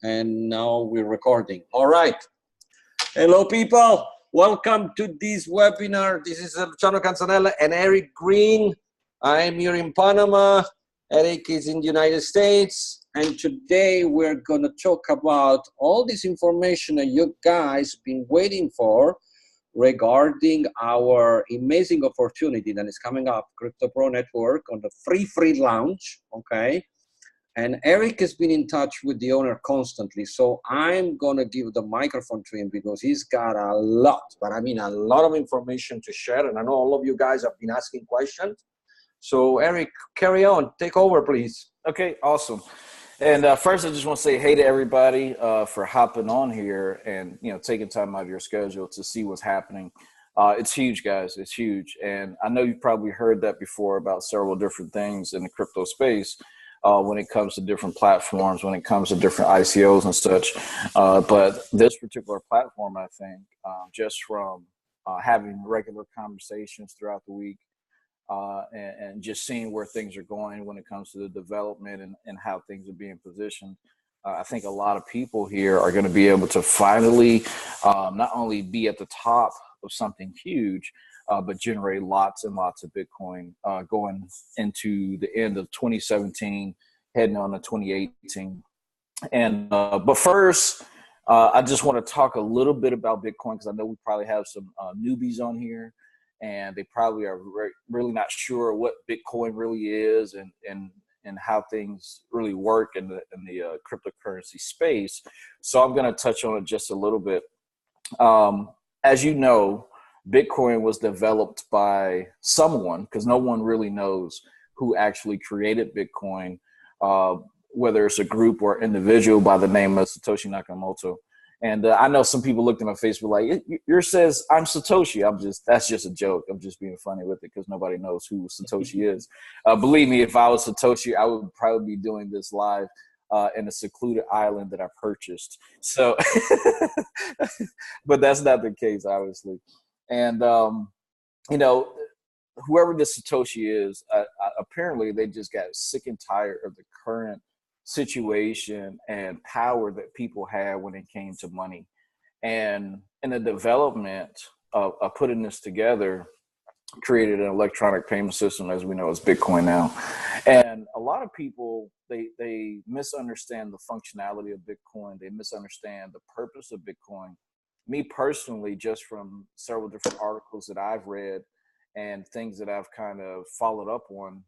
And now we're recording. All right. Hello, people. Welcome to this webinar. This is Luciano Canzanella and Eric Green. I'm here in Panama. Eric is in the United States. And today we're going to talk about all this information that you guys been waiting for regarding our amazing opportunity that is coming up, Crypto Pro Network, on the free launch, okay? And Eric has been in touch with the owner constantly, so I'm gonna give the microphone to him because he's got a lot, but I mean a lot of information to share, and I know all of you guys have been asking questions. So Eric, carry on, take over, please. Okay, awesome. And first, I just want to say hey to everybody for hopping on here and taking time out of your schedule to see what's happening. It's huge, guys. It's huge, and I know you've probably heard that before about several different things in the crypto space when it comes to different platforms, when it comes to different ICOs and such. But this particular platform, I think, just from having regular conversations throughout the week. And just seeing where things are going when it comes to the development and how things are being positioned. I think a lot of people here are going to be able to finally not only be at the top of something huge, but generate lots and lots of Bitcoin going into the end of 2017, heading on to 2018. And but first, I just want to talk a little bit about Bitcoin because I know we probably have some newbies on here. And they probably are really not sure what Bitcoin really is and how things really work in the cryptocurrency space. So I'm going to touch on it just a little bit. As you know, Bitcoin was developed by someone because no one really knows who actually created Bitcoin, whether it's a group or individual by the name of Satoshi Nakamoto. And I know some people looked at my Facebook like, yours says I'm Satoshi. That's just a joke. I'm just being funny with it because nobody knows who Satoshi is. Believe me, if I was Satoshi, I would probably be doing this live in a secluded island that I purchased. So, but that's not the case, obviously. And, whoever this Satoshi is, apparently they just got sick and tired of the current situation and power that people had when it came to money. And in the development of putting this together, created an electronic payment system as we know as Bitcoin now. And a lot of people, they misunderstand the functionality of Bitcoin. They misunderstand the purpose of Bitcoin. Me personally, just from several different articles that I've read and things that I've kind of followed up on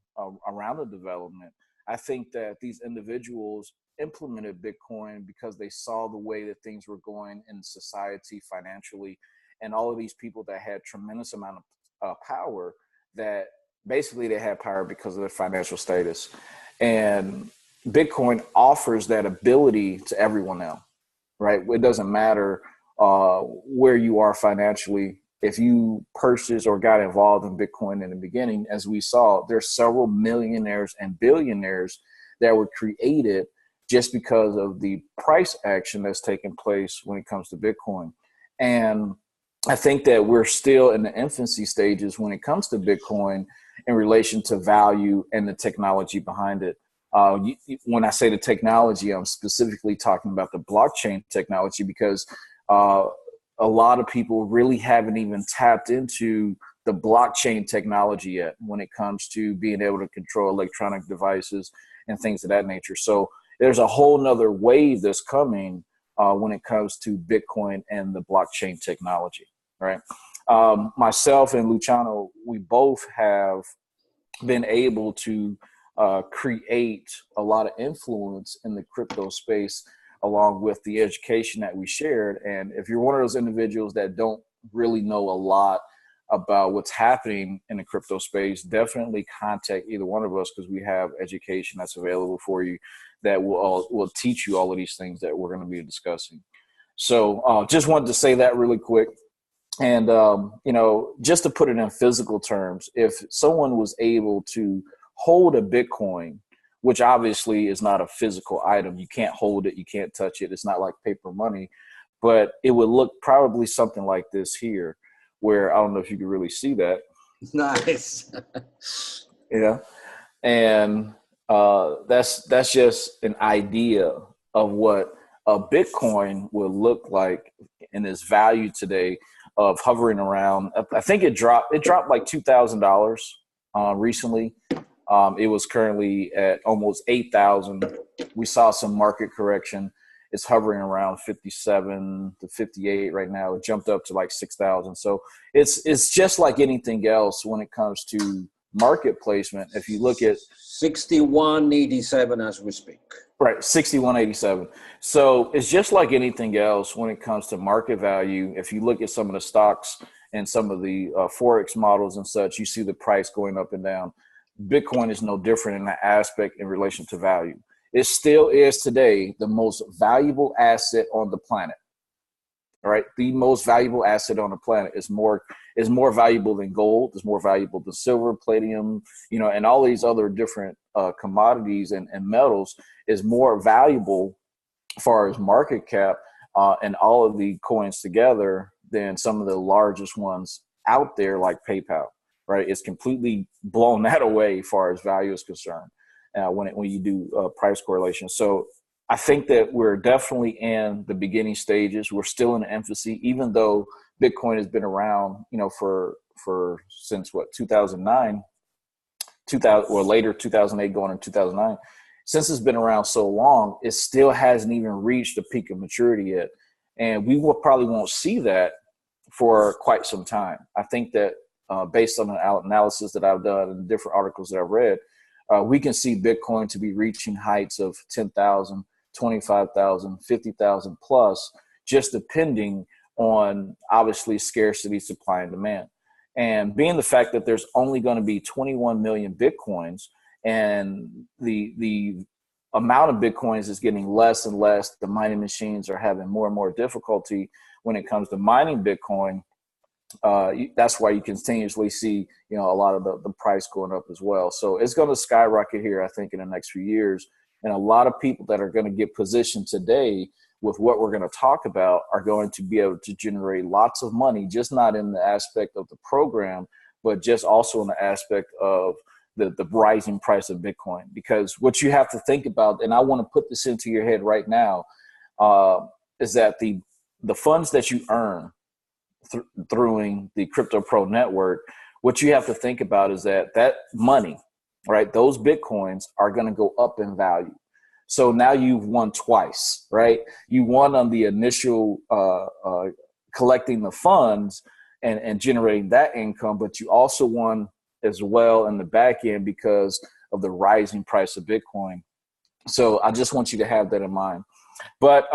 around the development, I think that these individuals implemented Bitcoin because they saw the way that things were going in society financially, and all of these people that had tremendous amount of power, that basically they had power because of their financial status. And Bitcoin offers that ability to everyone now, right? It doesn't matter where you are financially. If you purchased or got involved in Bitcoin in the beginning, as we saw, there's several millionaires and billionaires that were created just because of the price action that's taking place when it comes to Bitcoin. And I think that we're still in the infancy stages when it comes to Bitcoin in relation to value and the technology behind it. When I say the technology, I'm specifically talking about the blockchain technology because a lot of people really haven't even tapped into the blockchain technology yet when it comes to being able to control electronic devices and things of that nature. So there's a whole nother wave that's coming when it comes to Bitcoin and the blockchain technology, right? Myself and Luciano, we both have been able to create a lot of influence in the crypto space along with the education that we shared. And if you're one of those individuals that don't really know a lot about what's happening in the crypto space, definitely contact either one of us because we have education that's available for you that will teach you all of these things that we're going to be discussing. So just wanted to say that really quick. And, just to put it in physical terms, if someone was able to hold a Bitcoin, which obviously is not a physical item. You can't hold it. You can't touch it. It's not like paper money, but it would look probably something like this here, where I don't know if you can really see that. Nice. Yeah. And that's just an idea of what Bitcoin will look like in its value today of hovering around. I think it dropped like $2,000 recently. It was currently at almost 8,000. We saw some market correction. It's hovering around 57 to 58 right now. It jumped up to like 6,000. So it's just like anything else when it comes to market placement. If you look at 6187 as we speak. Right, 6187. So it's just like anything else when it comes to market value. If you look at some of the stocks and some of the Forex models and such, you see the price going up and down. Bitcoin is no different in that aspect in relation to value. It still is today the most valuable asset on the planet. All right, the most valuable asset on the planet is more valuable than gold, is more valuable than silver, palladium, and all these other different commodities and metals is more valuable as far as market cap and all of the coins together than some of the largest ones out there like PayPal. Right, it's completely blown that away as far as value is concerned when you do price correlation. So I think that we're definitely in the beginning stages. We're still in the infancy, even though Bitcoin has been around, for since 2009, 2000 or later 2008 going into 2009. Since it's been around so long, it still hasn't even reached the peak of maturity yet, and we probably won't see that for quite some time. I think that based on the analysis that I've done and different articles that I've read, we can see Bitcoin to be reaching heights of 10,000. 25,000, 50,000 plus, just depending on obviously scarcity, supply and demand. And being the fact that there's only going to be 21 million Bitcoins and the amount of Bitcoins is getting less and less, the mining machines are having more and more difficulty when it comes to mining Bitcoin. That's why you continuously see, a lot of the price going up as well. So it's going to skyrocket here, I think, in the next few years. And a lot of people that are going to get positioned today with what we're going to talk about are going to be able to generate lots of money, just not in the aspect of the program, but just also in the aspect of the rising price of Bitcoin. Because what you have to think about, and I want to put this into your head right now, is that the funds that you earn through the Crypto Pro network, what you have to think about is that money, right? Those Bitcoins are going to go up in value. So now you've won twice, right? You won on the initial collecting the funds and generating that income, but you also won as well in the back end because of the rising price of Bitcoin. So I just want you to have that in mind. But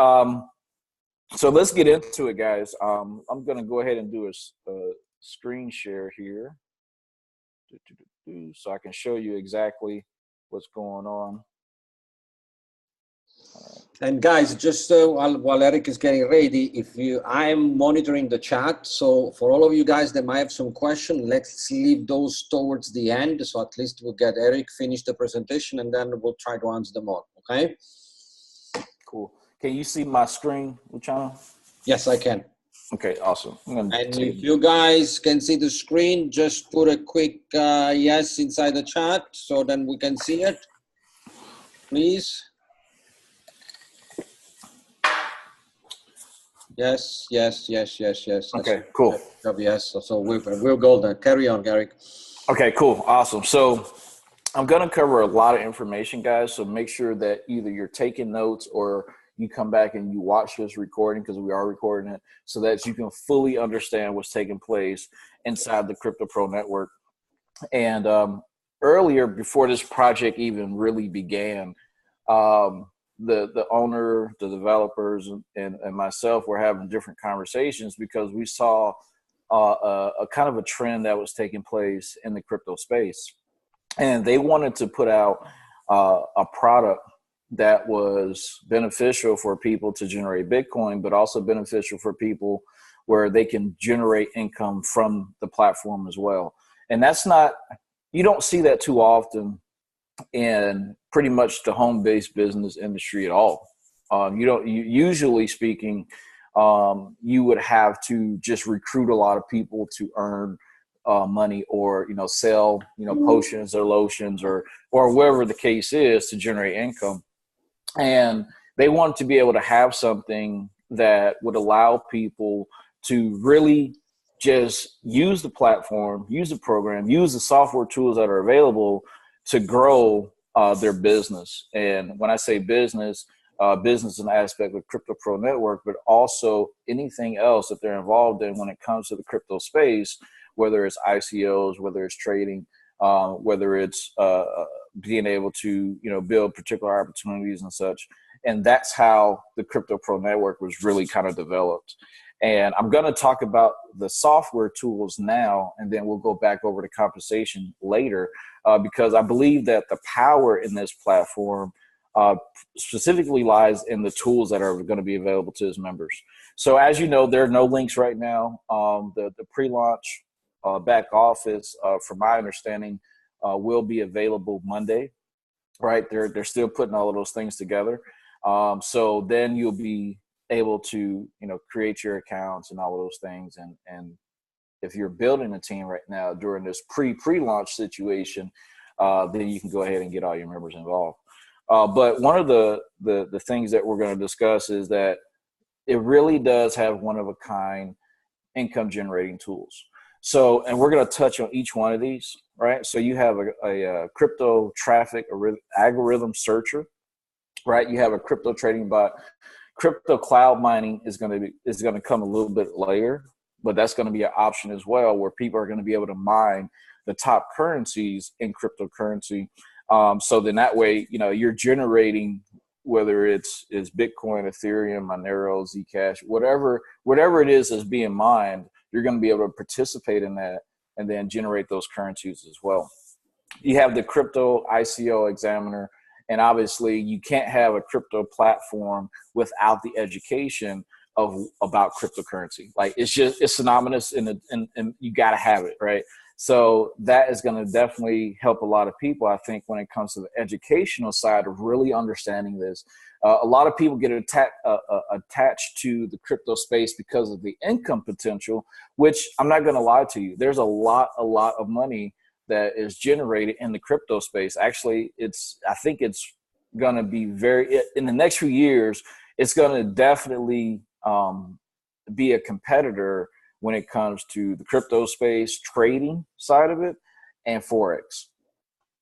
so let's get into it, guys. I'm going to go ahead and do a screen share here, so I can show you exactly what's going on. And guys, just while Eric is getting ready, I'm monitoring the chat. So for all of you guys that might have some questions, let's leave those towards the end. So at least we'll get Eric finish the presentation and then we'll try to answer them all. Okay. Cool. Can you see my screen, Luciano? Yes, I can. Okay, awesome. And if you guys can see the screen, just put a quick yes inside the chat so then we can see it, please. Yes. Okay, cool. Yes, so we're golden. Carry on, Garrick. Okay, cool, awesome. So I'm going to cover a lot of information, guys, so make sure that either you're taking notes or you come back and you watch this recording, because we are recording it, so that you can fully understand what's taking place inside the Crypto Pro network. And earlier, before this project even really began, the owner, the developers, and myself were having different conversations because we saw a kind of a trend that was taking place in the crypto space. And they wanted to put out a product that was beneficial for people to generate Bitcoin, but also beneficial for people where they can generate income from the platform as well. And that's not, you don't see that too often in pretty much the home-based business industry at all. Usually speaking, you would have to just recruit a lot of people to earn money, or sell potions or lotions or whatever the case is to generate income. And They wanted to be able to have something that would allow people to really just use the platform, use the program, use the software tools that are available to grow their business. And when I say business, business is an aspect of Crypto Pro Network, but also anything else that they're involved in when it comes to the crypto space, whether it's ICOs, whether it's trading, whether it's being able to, build particular opportunities and such. And that's how the Crypto Pro Network was really kind of developed. And I'm going to talk about the software tools now, and then we'll go back over to compensation later, because I believe that the power in this platform specifically lies in the tools that are going to be available to his members. So as you know, there are no links right now. The pre-launch back office, from my understanding, will be available Monday, right? They're still putting all of those things together. So then you'll be able to, create your accounts and all of those things. And if you're building a team right now during this pre-launch situation, then you can go ahead and get all your members involved. But one of the things that we're going to discuss is that it really does have one of a kind income generating tools. So, and we're going to touch on each one of these, right? So you have a crypto traffic algorithm searcher, right? You have a crypto trading bot. Crypto cloud mining is going to come a little bit later, but that's going to be an option as well, where people are going to be able to mine the top currencies in cryptocurrency. So then that way, you're generating, whether it's Bitcoin, Ethereum, Monero, Zcash, whatever it is that's being mined, you're going to be able to participate in that and then generate those currencies as well. You have the crypto ICO examiner. And obviously, you can't have a crypto platform without the education about cryptocurrency. Like it's synonymous, and you got to have it, right? So that is going to definitely help a lot of people, I think, when it comes to the educational side of really understanding this. A lot of people get attached to the crypto space because of the income potential, which I'm not going to lie to you. There's a lot of money that is generated in the crypto space. Actually, I think it's going to be in the next few years, it's going to definitely be a competitor when it comes to the crypto space, trading side of it, and Forex,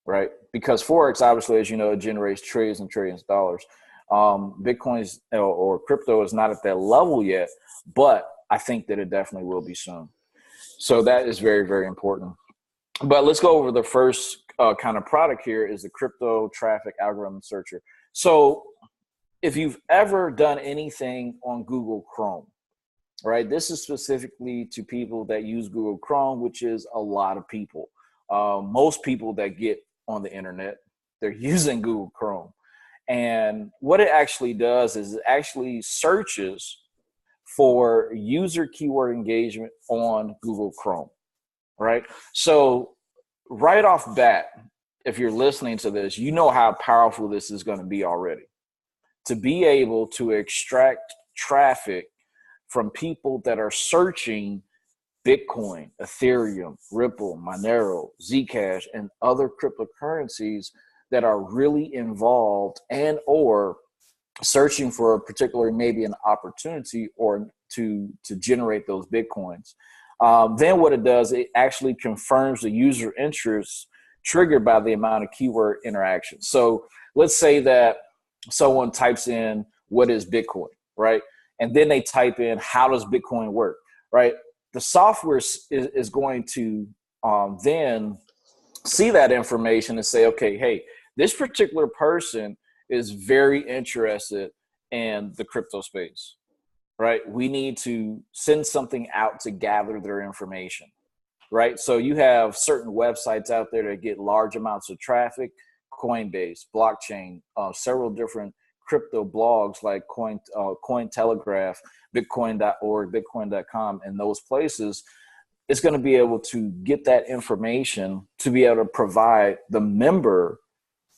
right? Because Forex, obviously, as you know, it generates trillions and trillions of dollars. Bitcoin or crypto is not at that level yet, but I think that it definitely will be soon. So that is very, very important. But let's go over the first kind of product here is the crypto traffic algorithm searcher. So if you've ever done anything on Google Chrome, right, this is specifically to people that use Google Chrome, which is a lot of people. Most people that get on the internet, they're using Google Chrome. And what it actually does is it actually searches for user keyword engagement on Google Chrome. Right. So right off bat, if you're listening to this, you know how powerful this is going to be already. To be able to extract traffic from people that are searching Bitcoin, Ethereum, Ripple, Monero, Zcash, and other cryptocurrencies that are really involved and or searching for a particular, maybe an opportunity or to generate those Bitcoins. Then what it does, it actually confirms the user interest triggered by the amount of keyword interaction. So let's say that someone types in, what is Bitcoin, right? And then they type in, how does Bitcoin work, right? The software is going to then see that information and say, okay, hey, this particular person is very interested in the crypto space. Right? We need to send something out to gather their information, right? So you have certain websites out there that get large amounts of traffic, Coinbase, blockchain, several different crypto blogs like Cointelegraph, Bitcoin.org, Bitcoin.com, and those places. It's going to be able to get that information to be able to provide the member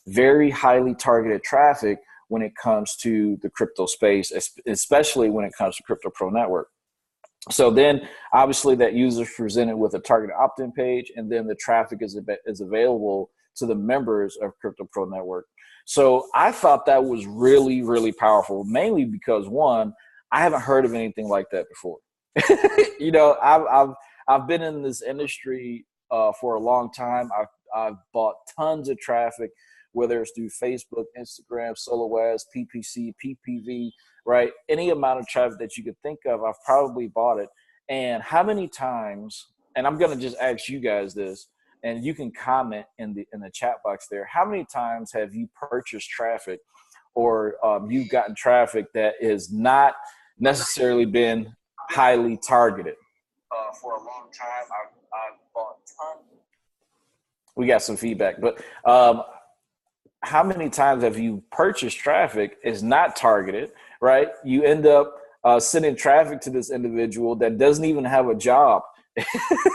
very highly targeted traffic when it comes to the crypto space, especially when it comes to Crypto Pro Network. So then obviously that user is presented with a targeted opt-in page, and then the traffic is available to the members of Crypto Pro Network. So I thought that was really, really powerful, mainly because, one, I haven't heard of anything like that before. You know, I've been in this industry for a long time. I've bought tons of traffic, whether it's through Facebook, Instagram, SoloAds, PPC, PPV, right? Any amount of traffic that you could think of, I've probably bought it. And how many times, and I'm going to just ask you guys this, and you can comment in the chat box there. How many times have you purchased traffic or you've gotten traffic that has not necessarily been highly targeted? For a long time, I've bought tons. We got some feedback, but how many times have you purchased traffic is not targeted, right? You end up sending traffic to this individual that doesn't even have a job.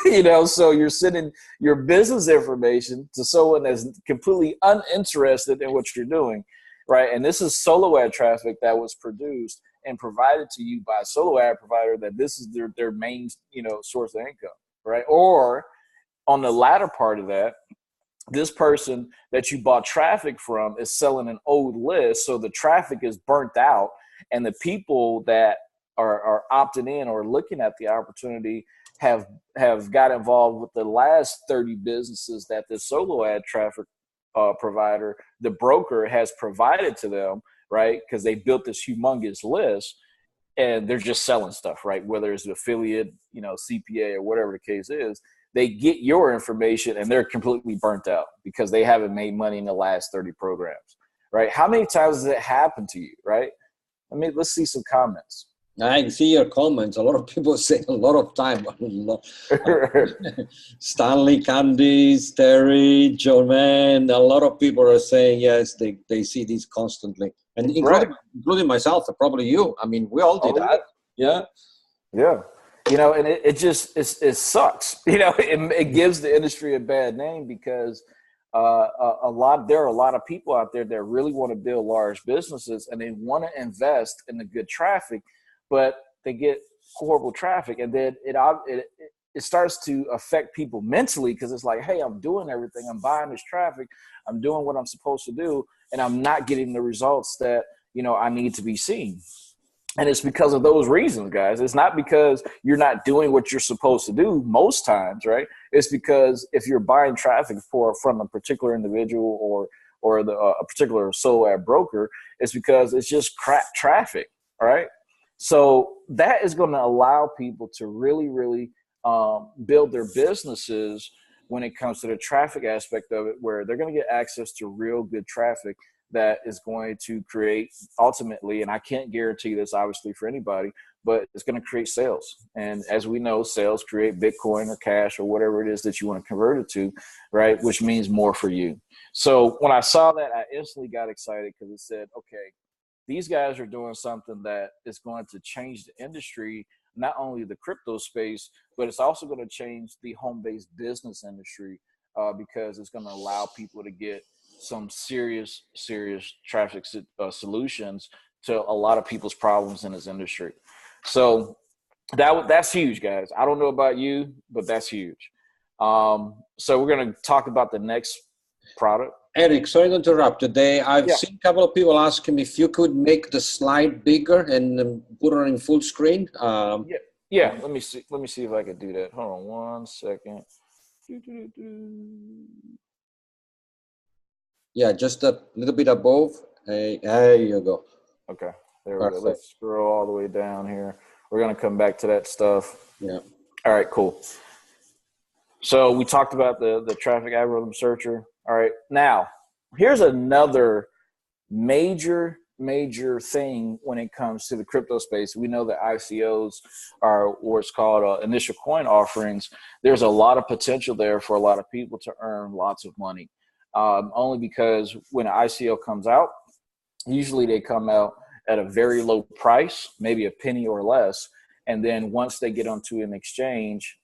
You know, so you're sending your business information to someone that's completely uninterested in what you're doing, right? And this is solo ad traffic that was produced and provided to you by a solo ad provider that this is their main, you know, source of income, right? Or on the latter part of that, this person that you bought traffic from is selling an old list, so the traffic is burnt out, and the people that are opting in or looking at the opportunity have got involved with the last 30 businesses that the solo ad traffic provider, the broker, has provided to them, right? Because they built this humongous list and they're just selling stuff, right? Whether it's an affiliate, you know, CPA or whatever the case is, they get your information and they're completely burnt out because they haven't made money in the last 30 programs, right? How many times has it happened to you, right? I mean, let's see some comments. I see your comments. A lot of people say a lot of time. Stanley, Candice, Terry, Joanne, a lot of people are saying, yes, they see this constantly. And including myself, probably you. I mean, we all did that. Yeah. Yeah. You know, and it sucks. You know, it gives the industry a bad name because there are a lot of people out there that really want to build large businesses and they want to invest in the good traffic, but they get horrible traffic, and then it starts to affect people mentally because it's like, hey, I'm doing everything, I'm buying this traffic, I'm doing what I'm supposed to do, and I'm not getting the results that, you know, I need to be seen. And it's because of those reasons, guys. It's not because you're not doing what you're supposed to do most times, right? It's because if you're buying traffic from a particular individual or a particular solo ad broker, it's because it's just crap traffic, all right? So that is going to allow people to really, really build their businesses when it comes to the traffic aspect of it, where they're going to get access to real good traffic that is going to create ultimately, and I can't guarantee this obviously for anybody, but it's going to create sales. And as we know, sales create Bitcoin or cash or whatever it is that you want to convert it to, right? Which means more for you. So when I saw that, I instantly got excited because it said, okay, these guys are doing something that is going to change the industry, not only the crypto space, but it's also going to change the home-based business industry because it's going to allow people to get some serious traffic solutions to a lot of people's problems in this industry. So that's huge, guys. I don't know about you, but that's huge. So we're going to talk about the next product. Eric, sorry to interrupt today. I've seen a couple of people asking me if you could make the slide bigger and put it in full screen. Yeah. Let me see if I can do that. Hold on 1 second. Yeah, just a little bit above. Hey, there you go. Okay, there we go. Let's scroll all the way down here. We're going to come back to that stuff. Yeah. All right, cool. So we talked about the traffic algorithm searcher. All right, now here's another major thing when it comes to the crypto space. We know that ICOs are what's called initial coin offerings. There's a lot of potential there for a lot of people to earn lots of money. Only because when an ICO comes out, usually they come out at a very low price, maybe a penny or less. And then once they get onto an exchange,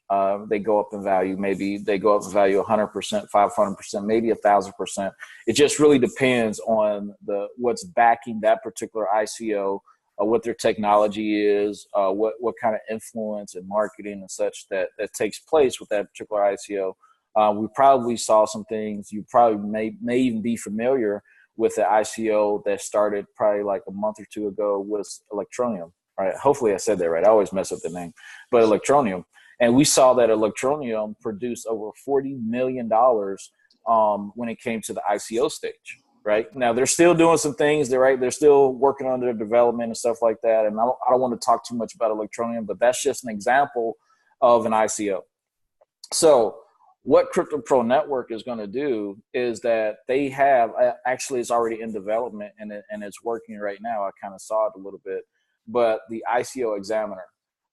they go up in value. Maybe they go up in value 100%, 500%, maybe 1,000%. It just really depends on what's backing that particular ICO, what their technology is, what kind of influence and marketing and such that takes place with that particular ICO. We probably saw some things. You probably may even be familiar with the ICO that started probably like a month or two ago with Electroneum. Right? Hopefully I said that right. I always mess up the name, but Electroneum. And we saw that Electroneum produced over $40 million when it came to the ICO stage. Right now, they're still doing some things. They're still working on their development and stuff like that. And I don't want to talk too much about Electroneum, but that's just an example of an ICO. So what Crypto Pro Network is going to do is that they have actually it's already in development and it's working right now. I kind of saw it a little bit, but the ICO Examiner.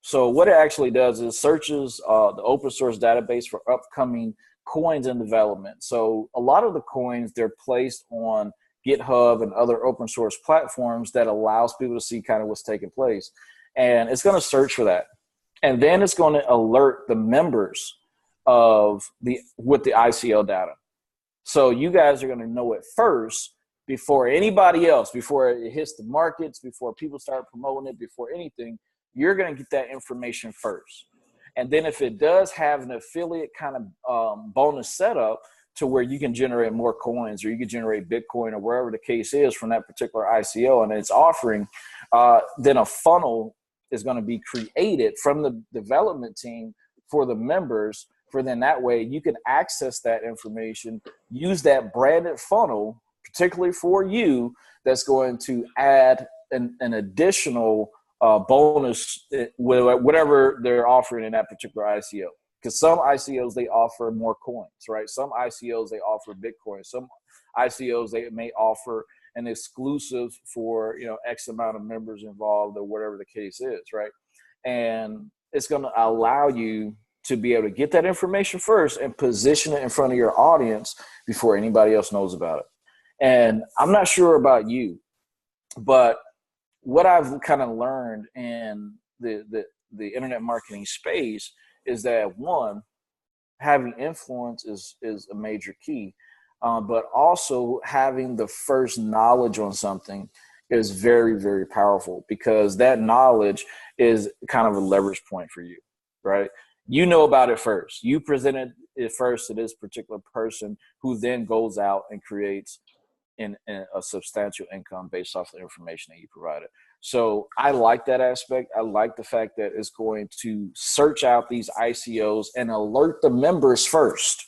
So what it actually does is searches the open source database for upcoming coins in development. So a lot of the coins, they're placed on GitHub and other open source platforms that allows people to see kind of what's taking place. And it's going to search for that. And then it's going to alert the members with the ICO data. So you guys are going to know it first before anybody else, before it hits the markets, before people start promoting it, before anything. You're going to get that information first. And then if it does have an affiliate kind of bonus setup to where you can generate more coins or you can generate Bitcoin or wherever the case is from that particular ICO and it's offering, then a funnel is going to be created from the development team for the members. For then that way you can access that information, use that branded funnel, particularly for you, that's going to add an additional bonus, whatever they're offering in that particular ICO. Because some ICOs, they offer more coins, right? Some ICOs, they offer Bitcoin. Some ICOs, they may offer an exclusive for, X amount of members involved or whatever the case is, right? And it's going to allow you to be able to get that information first and position it in front of your audience before anybody else knows about it. And I'm not sure about you, but what I've kind of learned in the internet marketing space is that, one, having influence is a major key, but also having the first knowledge on something is very, very powerful, because that knowledge is kind of a leverage point for you, right? You know about it first. You presented it first to this particular person who then goes out and creates in a substantial income based off the information that you provided. So I like that aspect. I like the fact that it's going to search out these ICOs and alert the members first,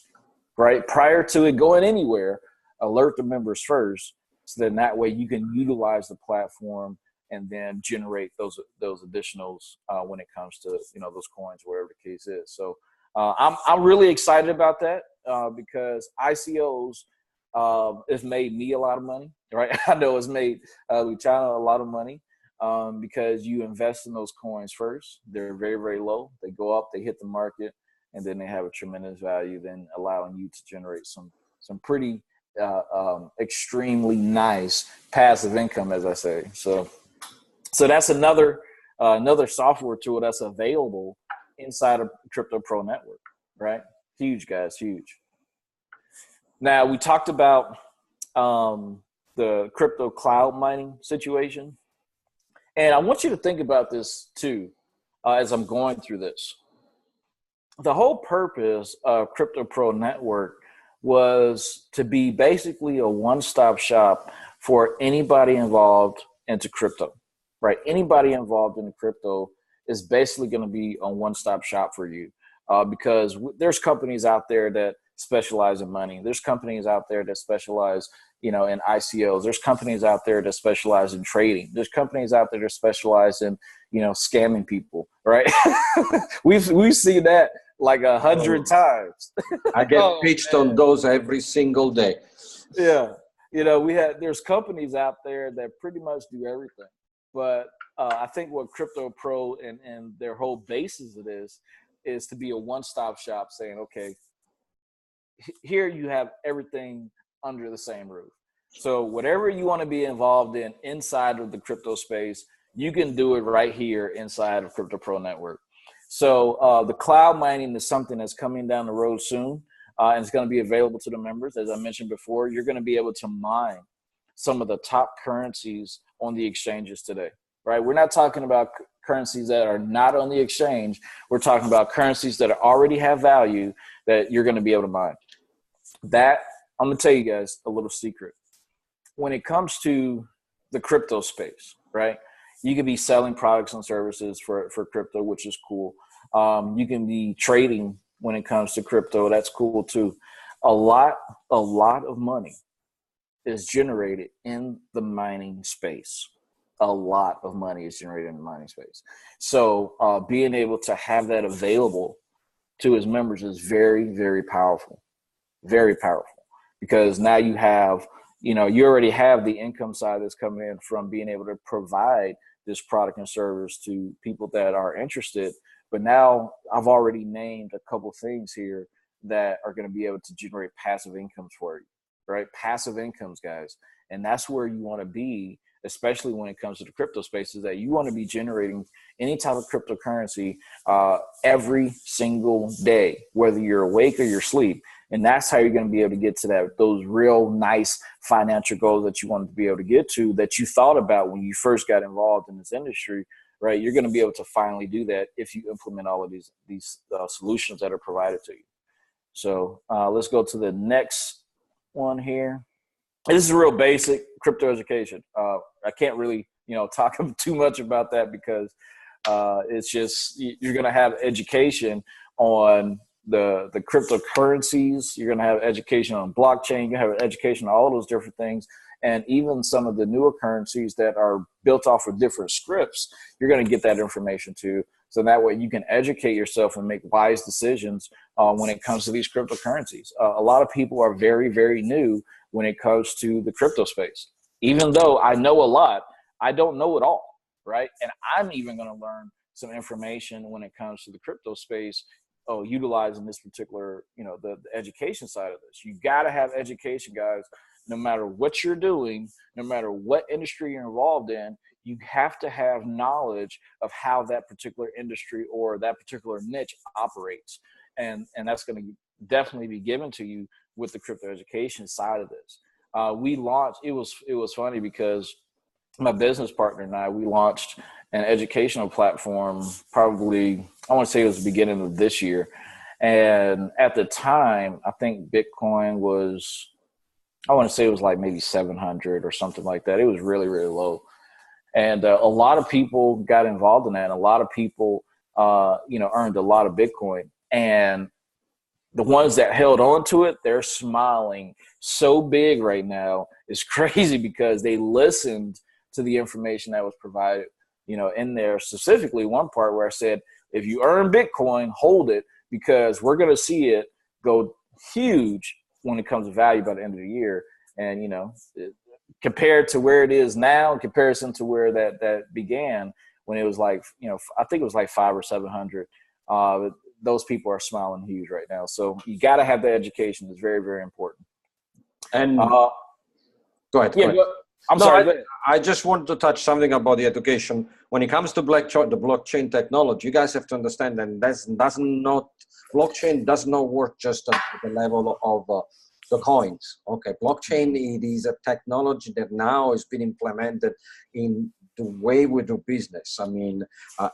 right? Prior to it going anywhere, alert the members first. So then that way you can utilize the platform and then generate those additionals when it comes to, those coins, wherever the case is. So I'm really excited about that because ICOs, it's made me a lot of money, right? I know it's made Luciano a lot of money because you invest in those coins first. They're very, very low. They go up, they hit the market, and then they have a tremendous value, then allowing you to generate some pretty extremely nice passive income, as I say. So that's another software tool that's available inside of Crypto Pro Network, right? Huge, guys, huge. Now, we talked about the crypto cloud mining situation. And I want you to think about this too as I'm going through this. The whole purpose of Crypto Pro Network was to be basically a one-stop shop for anybody involved into crypto, right? Anybody involved in crypto is basically going to be a one-stop shop for you because there's companies out there that specialize in money. There's companies out there that specialize, in ICOs. There's companies out there that specialize in trading. There's companies out there that specialize in, scamming people, right? We've seen that like 100 times. I get pitched on those every single day. Yeah. There's companies out there that pretty much do everything. But I think what Crypto Pro and their whole basis of this is to be a one-stop shop saying, okay, here you have everything under the same roof. So whatever you want to be involved in inside of the crypto space, you can do it right here inside of Crypto Pro Network. So the cloud mining is something that's coming down the road soon, and it's going to be available to the members. As I mentioned before, you're going to be able to mine some of the top currencies on the exchanges today, right? We're not talking about currencies that are not on the exchange. We're talking about currencies that already have value that you're going to be able to mine. That, I'm going to tell you guys a little secret. When it comes to the crypto space, right? You could be selling products and services for crypto, which is cool. You can be trading when it comes to crypto. That's cool too. A lot of money is generated in the mining space. A lot of money is generated in the mining space. So being able to have that available to his members is very, very powerful. Very powerful. Because now you have, you already have the income side that's coming in from being able to provide this product and service to people that are interested. But now I've already named a couple things here that are going to be able to generate passive incomes for you, right? Passive incomes, guys. And that's where you want to be, especially when it comes to the crypto space, is that you want to be generating any type of cryptocurrency every single day, whether you're awake or you're asleep. And that's how you're going to be able to get to those real nice financial goals that you wanted to be able to get to, that you thought about when you first got involved in this industry, right? You're going to be able to finally do that if you implement all of these solutions that are provided to you. So let's go to the next one here. This is real basic crypto education. I can't really, talk too much about that because it's just, you're going to have education on the cryptocurrencies. You're going to have education on blockchain. You're going to have education on all those different things. And even some of the newer currencies that are built off of different scripts, you're going to get that information too. So that way you can educate yourself and make wise decisions when it comes to these cryptocurrencies. A lot of people are very, very new when it comes to the crypto space. Even though I know a lot, I don't know it all, right? And I'm even going to learn some information when it comes to the crypto space, utilizing this particular, the education side of this. You got to have education, guys. No matter what you're doing, no matter what industry you're involved in, you have to have knowledge of how that particular industry or that particular niche operates. And that's going to definitely be given to you with the crypto education side of this. We launched, it was funny because my business partner and I, we launched an educational platform probably, I want to say it was the beginning of this year. And at the time, I think Bitcoin was, I want to say it was like maybe 700 or something like that. It was really, really low. And a lot of people got involved in that. And a lot of people, earned a lot of Bitcoin. And the ones that held on to it, they're smiling so big right now. It's crazy because they listened to the information that was provided, in there. Specifically, one part where I said, if you earn Bitcoin, hold it, because we're going to see it go huge when it comes to value by the end of the year. And, compared to where it is now, in comparison to where that began, when it was like, I think it was like 500 or 700. Those people are smiling huge right now. So you got to have the education. It's very, very important. And go ahead. Yeah, go ahead. Sorry. I just want to touch something about the education. When it comes to the blockchain technology, you guys have to understand that blockchain does not work just at the level of the coins. Okay, blockchain, it is a technology that now has been implemented in the way we do business. I mean,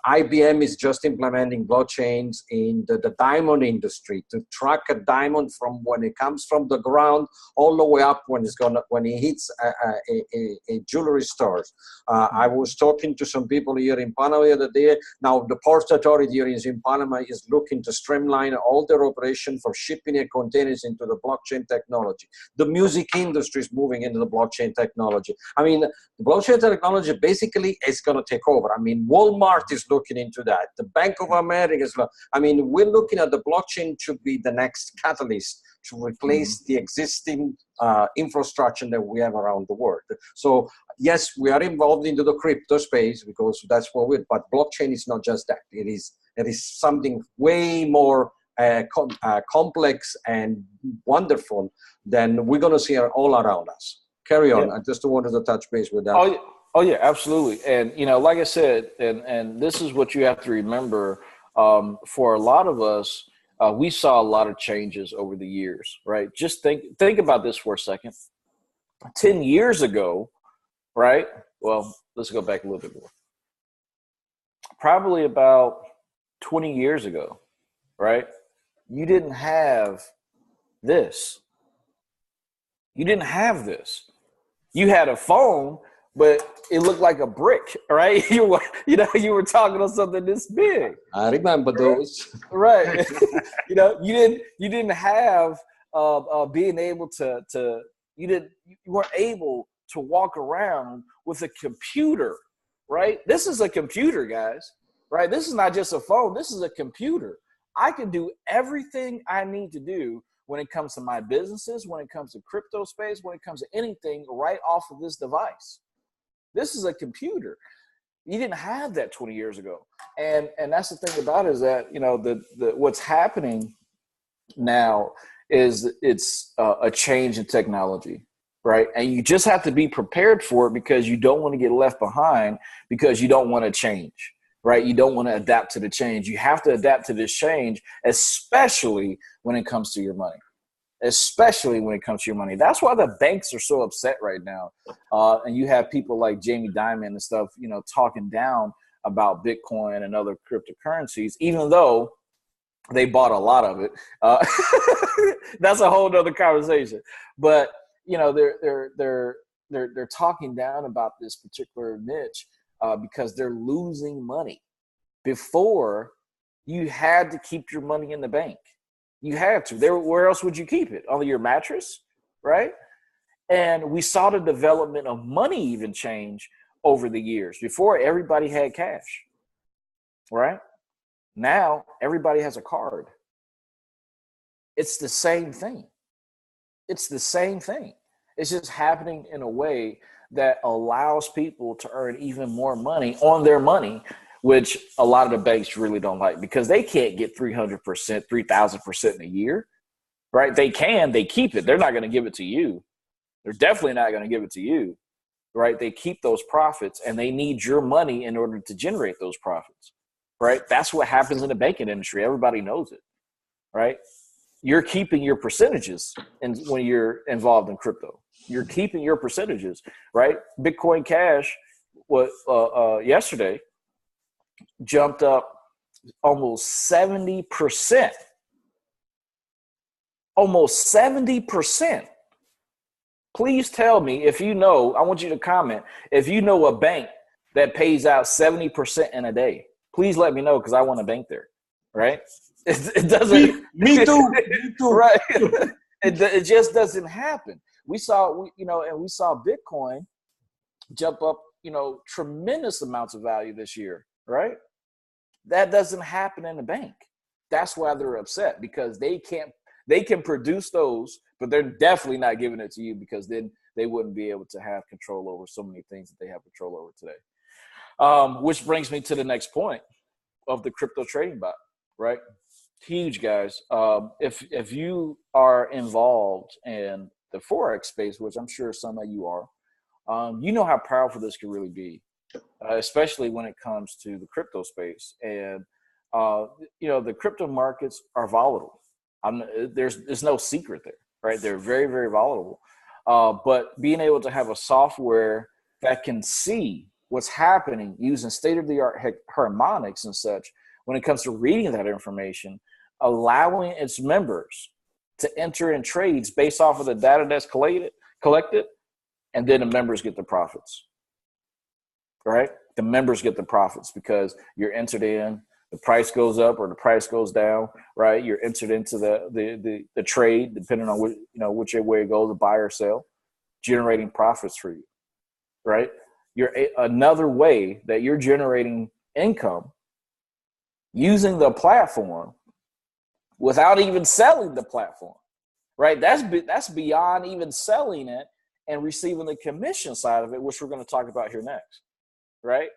IBM is just implementing blockchains in the diamond industry to track a diamond from when it comes from the ground all the way up when it hits a jewelry store. I was talking to some people here in Panama the other day. Now, the Port Authority here in Panama is looking to streamline all their operation for shipping their containers into the blockchain technology. The music industry is moving into the blockchain technology. I mean, the blockchain technology basically is going to take over. I mean, Walmart is looking into that. The Bank of America is, we're looking at the blockchain to be the next catalyst to replace the existing infrastructure that we have around the world. So yes, we are involved into the crypto space because that's what we're, but blockchain is not just that. It is something way more complex and wonderful than we're going to see all around us. Carry on. Yeah. I just wanted to touch base with that. Oh yeah, absolutely. And, like I said, and this is what you have to remember, for a lot of us, we saw a lot of changes over the years, right? Just think about this for a second. 10 years ago, right? Well, let's go back a little bit more. Probably about 20 years ago, right? you didn't have this. You didn't have this. You had a phone, but it looked like a brick, right? You were talking on something this big. I remember those. Right. You didn't have being able to you weren't able to walk around with a computer, right? This is a computer, guys, right? This is not just a phone. This is a computer. I can do everything I need to do when it comes to my businesses, when it comes to crypto space, when it comes to anything right off of this device. This is a computer. You didn't have that 20 years ago. And that's the thing about it, is that, the what's happening now is it's a change in technology, right? And you just have to be prepared for it, because you don't want to get left behind, because you don't want to change, right? You don't want to adapt to the change. You have to adapt to this change, especially when it comes to your money. Especially when it comes to your money. That's why the banks are so upset right now. And you have people like Jamie Dimon and stuff, talking down about Bitcoin and other cryptocurrencies, even though they bought a lot of it. That's a whole nother conversation. But, they're talking down about this particular niche because they're losing money. Before, you had to keep your money in the bank. You had to. Where else would you keep it? On your mattress, right? And we saw the development of money even change over the years. Before, everybody had cash, right? Now, everybody has a card. It's the same thing. It's the same thing. It's just happening in a way that allows people to earn even more money on their money, which a lot of the banks really don't like, because they can't get 300%, 3,000% in a year, right? They keep it. They're not going to give it to you. They're definitely not going to give it to you, right? They keep those profits, and they need your money in order to generate those profits, right? That's what happens in the banking industry. Everybody knows it, right? You're keeping your percentages when you're involved in crypto. You're keeping your percentages, right? Bitcoin Cash yesterday jumped up almost 70%. Almost 70%. Please tell me if you know, I want you to comment, if you know a bank that pays out 70% in a day. Please let me know, because I want to bank there, right? It doesn't. Me too. Me too. Right. It just doesn't happen. We saw Bitcoin jump up, tremendous amounts of value this year, right? That doesn't happen in the bank. That's why they're upset, because they can produce those, but they're definitely not giving it to you, because then they wouldn't be able to have control over so many things that they have control over today. Which brings me to the next point of the crypto trading bot, right? Huge, guys. If you are involved in the Forex space, which I'm sure some of you are, you know how powerful this can really be. Especially when it comes to the crypto space. And, the crypto markets are volatile. There's no secret there, right? They're very, very volatile. But being able to have a software that can see what's happening using state-of-the-art harmonics and such, when it comes to reading that information, allowing its members to enter in trades based off of the data that's collected, and then the members get the profits. Right? The members get the profits because you're entered in, the price goes up or the price goes down, right? You're entered into the trade, depending on which way it goes, to buy or sell, generating profits for you, right? Another way that you're generating income using the platform without even selling the platform, right? That's beyond even selling it and receiving the commission side of it, which we're going to talk about here next. Right?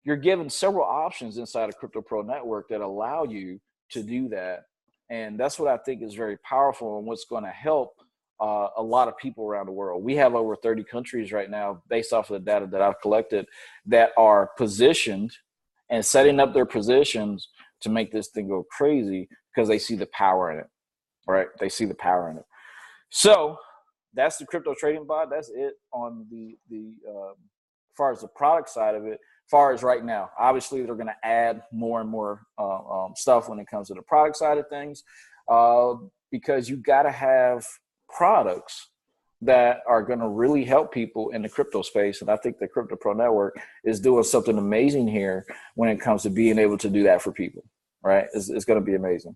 You're given several options inside of Crypto Pro Network that allow you to do that. And that's what I think is very powerful, and what's going to help a lot of people around the world. We have over 30 countries right now, based off of the data that I've collected, that are positioned and setting up their positions to make this thing go crazy, because they see the power in it, right? They see the power in it. So that's the crypto trading bot. That's it on the as far as the product side of it. As far as right now, obviously they're going to add more and more stuff when it comes to the product side of things. because you got to have products that are going to really help people in the crypto space. And I think the Crypto Pro Network is doing something amazing here when it comes to being able to do that for people, right? It's going to be amazing.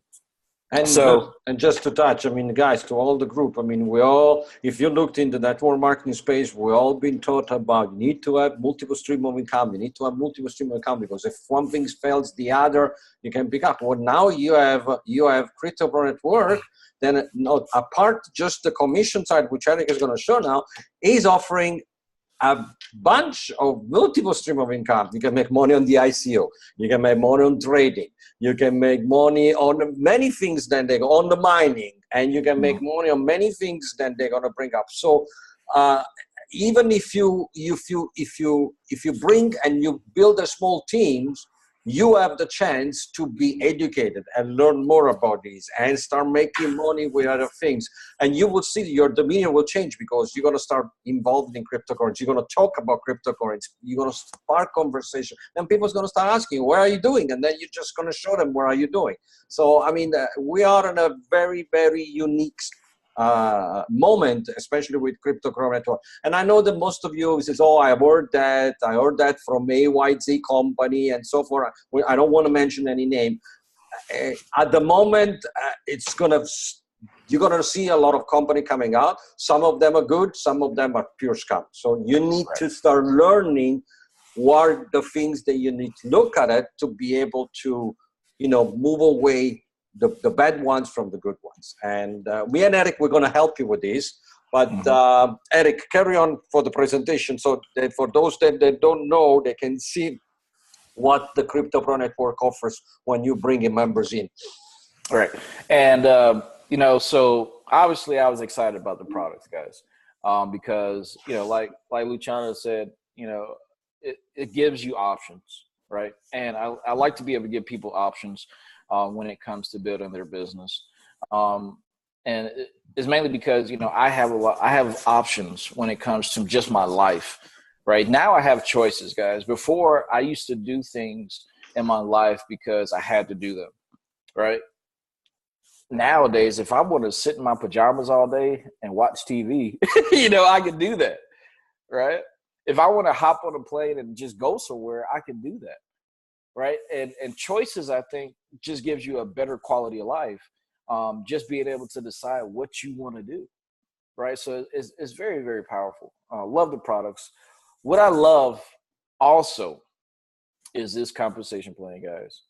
And so, just to touch, I mean, guys, to all the group, I mean, we all, if you looked in the network marketing space, we all been taught about you need to have multiple stream of income. You need to have multiple stream of income because if one thing fails, the other you can pick up. Well, now you have Crypto Pro Network. Then, not apart just the commission side, which Eric is going to show now, is offering a bunch of multiple stream of income. You can make money on the ICO. You can make money on trading. You can make money on many things that they go on the mining, and you can make money on many things that they're going to bring up. So even if you bring and you build a small teams, you have the chance to be educated and learn more about these and start making money with other things. And you will see your demeanor will change because you're going to start involved in cryptocurrency. You're going to talk about cryptocurrency. You're going to spark conversation. And people's going to start asking, what are you doing? And then you're just going to show them, what are you doing? So, I mean, we are in a very, very unique moment, especially with Crypto Pro Network. And I know that most of you says, oh, I heard that from AYZ company and so forth. I don't want to mention any name. At the moment, you're going to see a lot of company coming out. Some of them are good. Some of them are pure scam. So you need to start learning what are the things that you need to look at it to be able to, move away the bad ones from the good ones. And me and Eric, we're going to help you with this. But Eric, carry on for the presentation so that for those that don't know, they can see what the Crypto Pro Network offers when you bring your members in. All right. And, so obviously I was excited about the products, guys, because, like Luciano said, it gives you options, right? And I like to be able to give people options when it comes to building their business. And it's mainly because, I have options when it comes to just my life, right? Now I have choices, guys. Before I used to do things in my life because I had to do them, right? Nowadays, if I want to sit in my pajamas all day and watch TV, I can do that, right? If I want to hop on a plane and just go somewhere, I can do that. Right. And choices, I think, just gives you a better quality of life. Just being able to decide what you want to do. Right. So it's very, very powerful. Love the products. What I love also is this compensation plan, guys.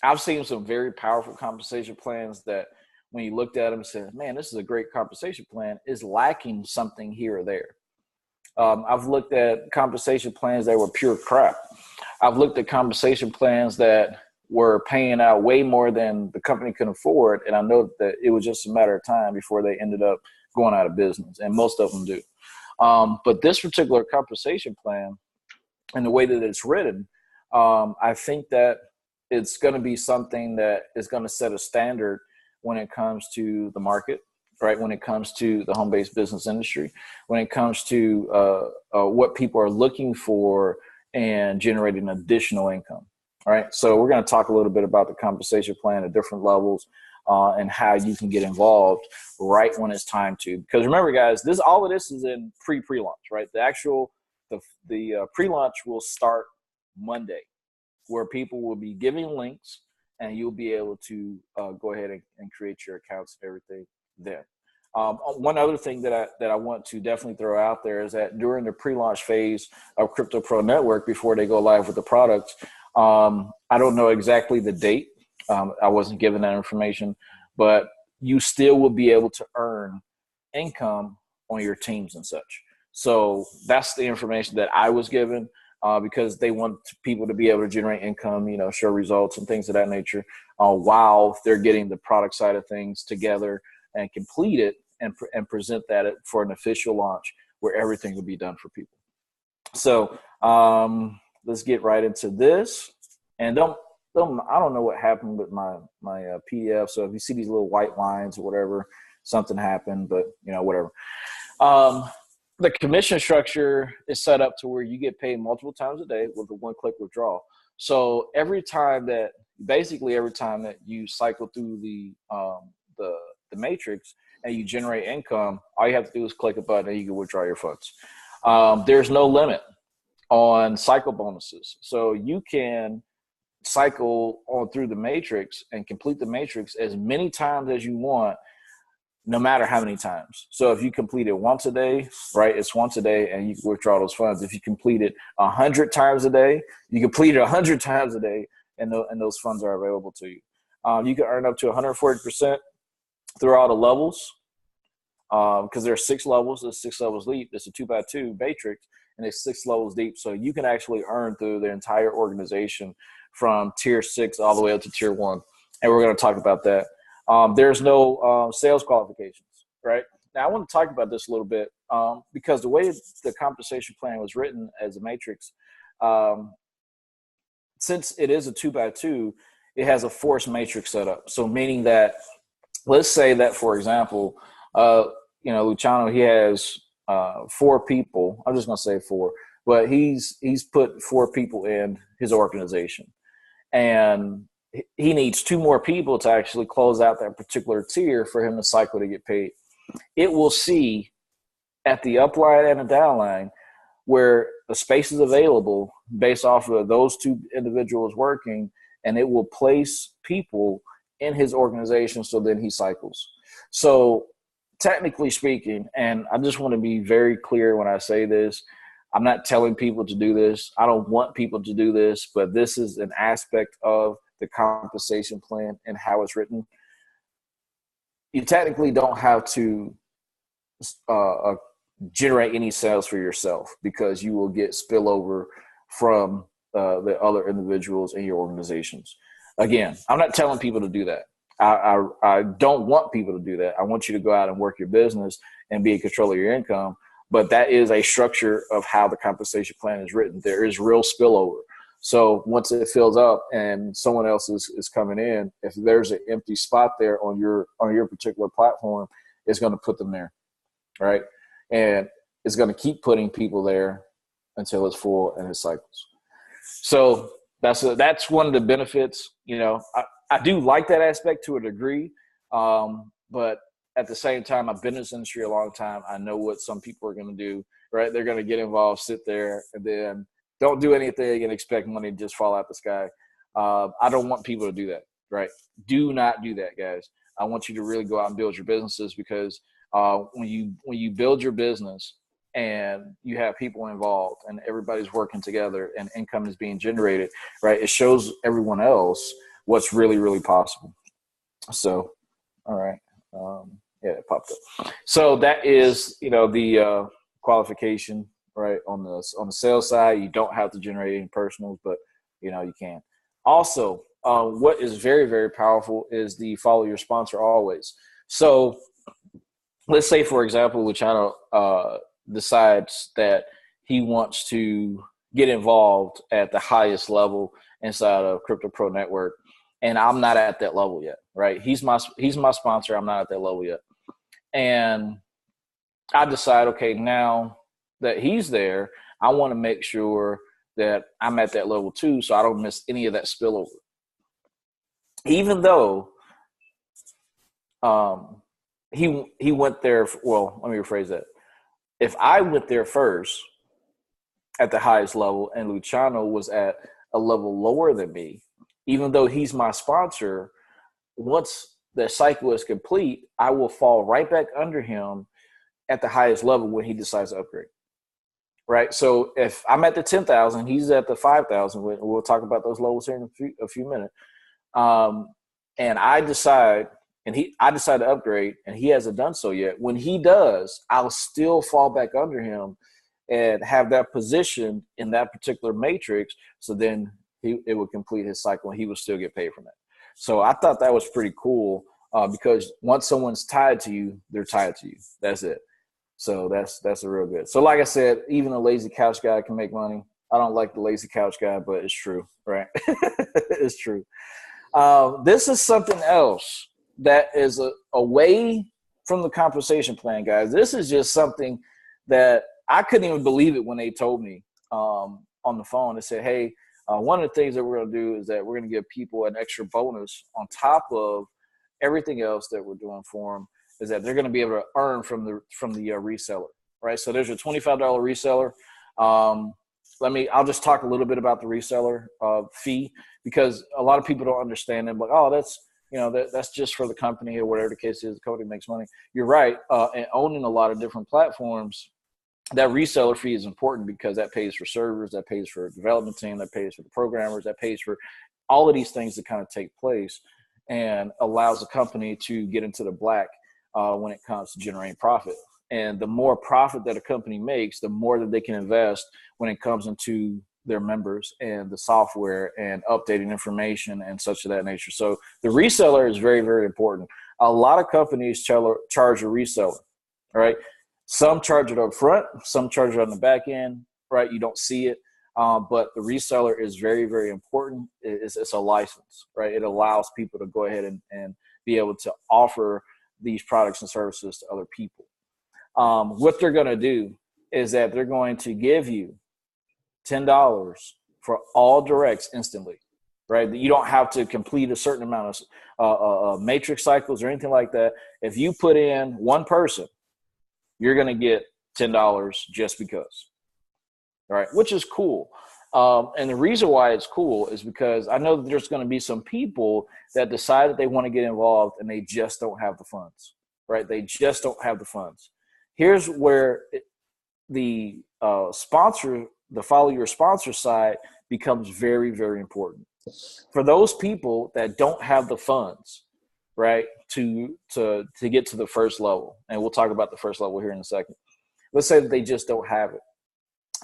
I've seen some very powerful compensation plans that when you looked at them and said, man, this is a great compensation plan, is lacking something here or there. I've looked at compensation plans that were pure crap. I've looked at compensation plans that were paying out way more than the company can afford. And I know that it was just a matter of time before they ended up going out of business. And most of them do. But this particular compensation plan and the way that it's written, I think that it's going to be something that is going to set a standard when it comes to the market, right? When it comes to the home-based business industry, when it comes to what people are looking for and generating additional income, right? So we're going to talk a little bit about the compensation plan at different levels and how you can get involved right when it's time to. Because remember, guys, all of this is in pre-launch, right? The pre-launch will start Monday, where people will be giving links and you'll be able to go ahead and create your accounts and everything then. One other thing that I want to definitely throw out there is that during the pre-launch phase of Crypto Pro Network, before they go live with the products, I don't know exactly the date. I wasn't given that information, but you still will be able to earn income on your teams and such. So that's the information that I was given because they want people to be able to generate income, show results and things of that nature while they're getting the product side of things together and complete it and present that for an official launch where everything will be done for people. So let's get right into this. And I don't know what happened with my PDF. So if you see these little white lines or whatever, something happened, but whatever. The commission structure is set up to where you get paid multiple times a day with a one-click withdrawal. So basically every time that you cycle through the matrix and you generate income, all you have to do is click a button and you can withdraw your funds. There's no limit on cycle bonuses. So you can cycle on through the matrix and complete the matrix as many times as you want, no matter how many times. So if you complete it once a day, right, it's once a day and you can withdraw those funds. If you complete it 100 times a day, you complete it 100 times a day, and those funds are available to you. You can earn up to 140% through all the levels, because there are 6 levels. There's 6 levels deep. It's a 2x2 matrix, and it's 6 levels deep. So you can actually earn through the entire organization from tier 6 all the way up to tier 1. And we're going to talk about that. There's no sales qualifications, right? Now, I want to talk about this a little bit because the way the compensation plan was written as a matrix, since it is a 2x2, it has a forced matrix setup. So meaning that, let's say that, for example, Luciano, he has 4 people. I'm just going to say 4, but he's put 4 people in his organization, and he needs 2 more people to actually close out that particular tier for him to cycle to get paid. It will see at the upline and the downline where the space is available based off of those 2 individuals working, and it will place people in his organization so then he cycles. So technically speaking, and I just want to be very clear when I say this, I'm not telling people to do this. I don't want people to do this, but this is an aspect of the compensation plan and how it's written. You technically don't have to generate any sales for yourself, because you will get spillover from the other individuals in your organizations. Again, I'm not telling people to do that. I don't want people to do that. I want you to go out and work your business and be in control of your income. But that is a structure of how the compensation plan is written. There is real spillover. So once it fills up and someone else is coming in, if there's an empty spot there on your particular platform, it's going to put them there, right? And it's going to keep putting people there until it's full and it cycles. So that's one of the benefits. I do like that aspect to a degree, but at the same time, I've been in this industry a long time. I know what some people are going to do, right? They're going to get involved, sit there, and then don't do anything and expect money to just fall out the sky. I don't want people to do that, right? Do not do that, guys. I want you to really go out and build your businesses, because when you build your business and you have people involved and everybody's working together and income is being generated, right, it shows everyone else what's really, really possible. So, all right. Yeah, it popped up. So that is, the qualification, right? On the sales side, you don't have to generate any personals, but you can. Also, what is very, very powerful is the follow your sponsor always. So let's say, for example, Luciano decides that he wants to get involved at the highest level inside of Crypto Pro Network, and I'm not at that level yet, right? He's my sponsor. I'm not at that level yet. And I decide, okay, now that he's there, I want to make sure that I'm at that level too, so I don't miss any of that spillover. Even though he went there, well, let me rephrase that. If I went there first at the highest level and Luciano was at a level lower than me, even though he's my sponsor, once the cycle is complete, I will fall right back under him at the highest level when he decides to upgrade, right? So if I'm at the 10,000, he's at the 5,000. We'll talk about those levels here in a few minutes. And I decide to upgrade, and he hasn't done so yet. When he does, I'll still fall back under him and have that position in that particular matrix. So then it would complete his cycle, and he would still get paid from that. So I thought that was pretty cool, because once someone's tied to you, they're tied to you. That's it. So that's a real good. So like I said, even a lazy couch guy can make money. I don't like the lazy couch guy, but it's true, right? It's true. This is something else that is away from the compensation plan, guys. This is just something that I couldn't even believe it when they told me on the phone. They said, hey, One of the things that we're going to do is that we're going to give people an extra bonus on top of everything else that we're doing for them, is that they're going to be able to earn from the reseller, right? So there's a $25 reseller. I'll just talk a little bit about the reseller fee, because a lot of people don't understand it. Like, oh, that's just for the company or whatever the case is. The company makes money. You're right. And owning a lot of different platforms, that reseller fee is important, because that pays for servers, that pays for development team, that pays for the programmers, that pays for all of these things that kind of take place, and allows the company to get into the black when it comes to generating profit. And the more profit that a company makes, the more that they can invest when it comes into their members and the software and updating information and such of that nature. So the reseller is very, very important. A lot of companies charge a reseller, right? Some charge it up front, some charge it on the back end, right? You don't see it. But the reseller is very, very important. It's a license, right? It allows people to go ahead and be able to offer these products and services to other people. What they're going to do is that they're going to give you $10 for all directs instantly, right? You don't have to complete a certain amount of matrix cycles or anything like that. If you put in one person, you're going to get $10 just because, right? Which is cool. And the reason why it's cool is because I know that there's going to be some people that decide that they want to get involved and they just don't have the funds, right? They just don't have the funds. Here's where the follow your sponsor side becomes very, very important. For those people that don't have the funds, right, to get to the first level, and we'll talk about the first level here in a second. Let's say that they just don't have it.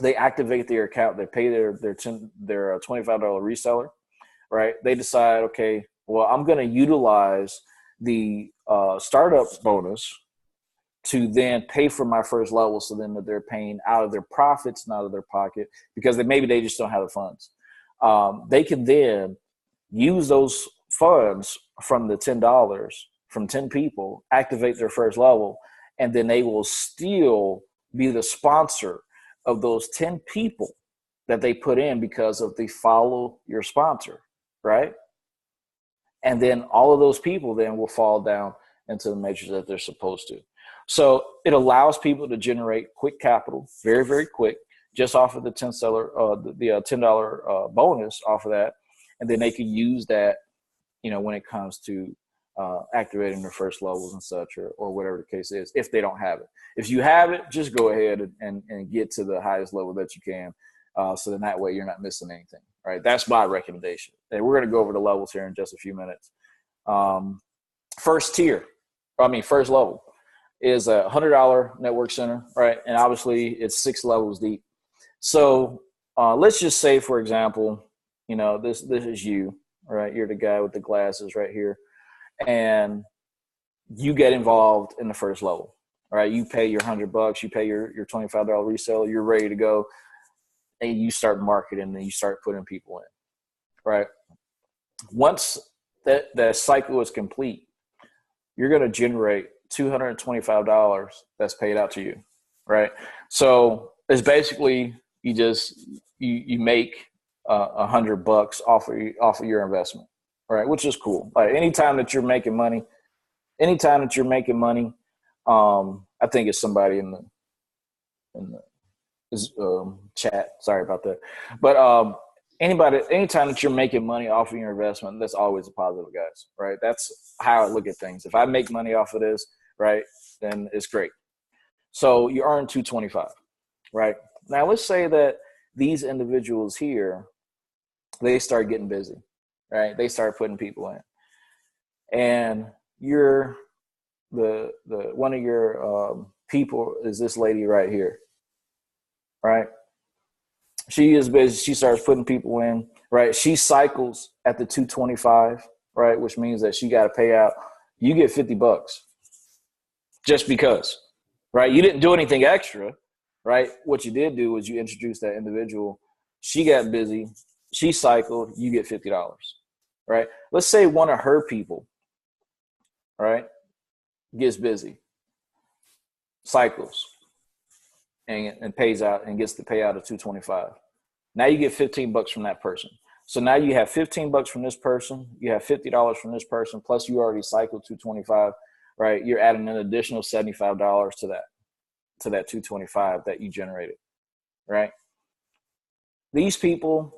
They activate their account, they pay their $25 reseller, right? They decide, okay, well, I'm going to utilize the startup bonus to then pay for my first level, so then that they're paying out of their profits, not out of their pocket, because maybe they just don't have the funds. They can then use those funds from the $10 from 10 people, activate their first level, and then they will still be the sponsor of those 10 people that they put in because of the follow your sponsor, right? And then all of those people then will fall down into the measures that they're supposed to. So it allows people to generate quick capital, very, very quick, just off of the $10 bonus off of that. And then they can use that, when it comes to activating their first levels and such, or whatever the case is, if they don't have it. If you have it, just go ahead and get to the highest level that you can. So then that way you're not missing anything, right? That's my recommendation. And we're going to go over the levels here in just a few minutes. First level is a $100 network center, right? And obviously it's 6 levels deep. So let's just say, for example, this is you, right? You're the guy with the glasses right here. And you get involved in the first level, right? You pay your $100, you pay your $25 reseller, you're ready to go. And you start marketing and you start putting people in, right? Once that cycle is complete, you're going to generate $225 that's paid out to you, right? So it's basically you make $100 off of your investment, right? Which is cool. Like anytime that you're making money, I think it's somebody in the chat. Sorry about that, but anytime that you're making money off of your investment, that's always a positive, guys, right? That's how I look at things. If I make money off of this, right, then it's great. So you earn $225, right? Now let's say that these individuals here, they start getting busy, right? They start putting people in, and you're the one of your people is this lady right here, right? She is busy. She starts putting people in, right? She cycles at the 225, right? Which means that she got to pay out. You get $50 just because, right? You didn't do anything extra, right? What you did do was you introduced that individual. She got busy. She cycled. You get $50, right? Let's say one of her people, right, gets busy, cycles, and pays out and gets the payout of $225. Now you get 15 bucks from that person. So now you have 15 bucks from this person. You have $50 from this person. Plus you already cycled 225, right? You're adding an additional $75 to that 225 that you generated, right? These people's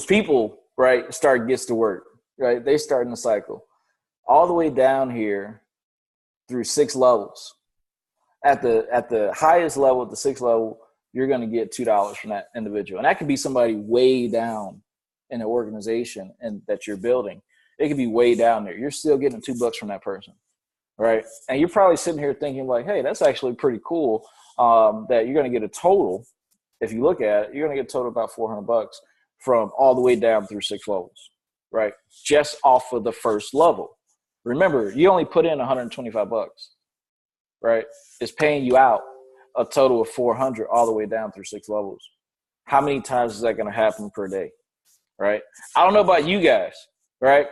people, right, gets to work, right? They start in the cycle all the way down here through 6 levels. At the highest level, at the 6th level, you're going to get $2 from that individual. And that could be somebody way down in the organization and that you're building. It could be way down there. You're still getting $2 from that person, right? And you're probably sitting here thinking like, hey, that's actually pretty cool that you're going to get a total. If you look at it, you're going to get a total about $400 from all the way down through 6 levels, right? Just off of the first level. Remember, you only put in $125, right? It's paying you out a total of $400 all the way down through 6 levels. How many times is that going to happen per day, right? I don't know about you guys, right?